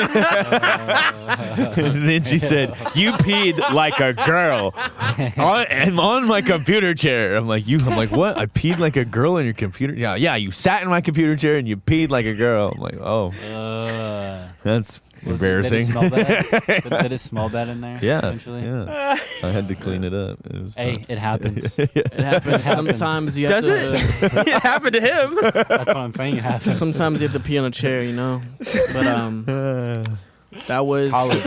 then she said, you peed like a girl on my computer chair. I'm like, what? I peed like a girl in your computer? Yeah, you sat in my computer chair and you peed like a girl. I'm like, oh, that's embarrassing. Did it smell bad? Did it smell bad in there? Yeah, Eventually? yeah. I had to clean it up. It was Hey, it happens. It happens. Sometimes you have Does to. it happened to him. That's what I'm saying. It happens. Sometimes you have to pee on a chair, you know. But that was College.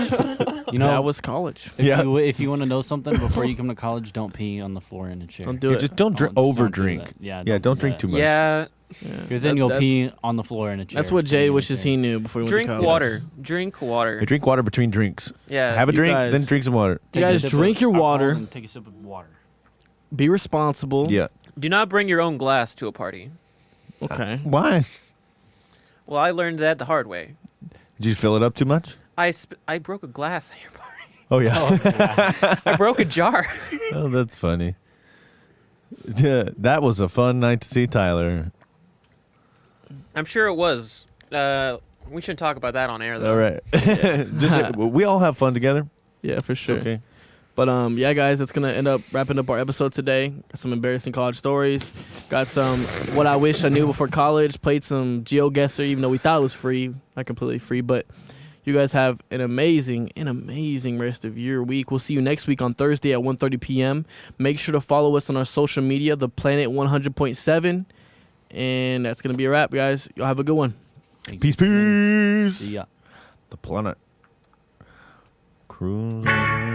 You know, that was college. If you want to know something before you come to college, don't pee on the floor in a chair. Don't do it. just don't over drink. Yeah, Don't drink too much. Yeah, Because then you'll pee on the floor in a chair. That's what Jay wishes he knew before he went drink to college. water. Drink water. Hey, drink water between drinks. Yeah. Have a You drink, guys- then drink some water. You guys drink your water. And take a sip of water. Be responsible. Yeah. Do not bring your own glass to a party. Okay. Why? Well, I learned that the hard way. Did you fill it up too much? I broke a glass at your party. Oh, yeah. I broke a jar. Oh, that's funny. Yeah, that was a fun night to see Tyler. I'm sure it was. We shouldn't talk about that on air, though. All right. We all have fun together. Yeah, for It's sure. okay. But yeah, guys, that's gonna end up wrapping up our episode today. Got some embarrassing college stories. Got some what I wish I knew before college. Played some GeoGuessr, even though we thought it was free, not completely free. But you guys have an amazing rest of your week. We'll see you next week on Thursday at 1:30 p.m. Make sure to follow us on our social media, The Planet 100.7, and that's gonna be a wrap, guys. Y'all have a good one. Peace, peace. See ya. The planet. Cruisin.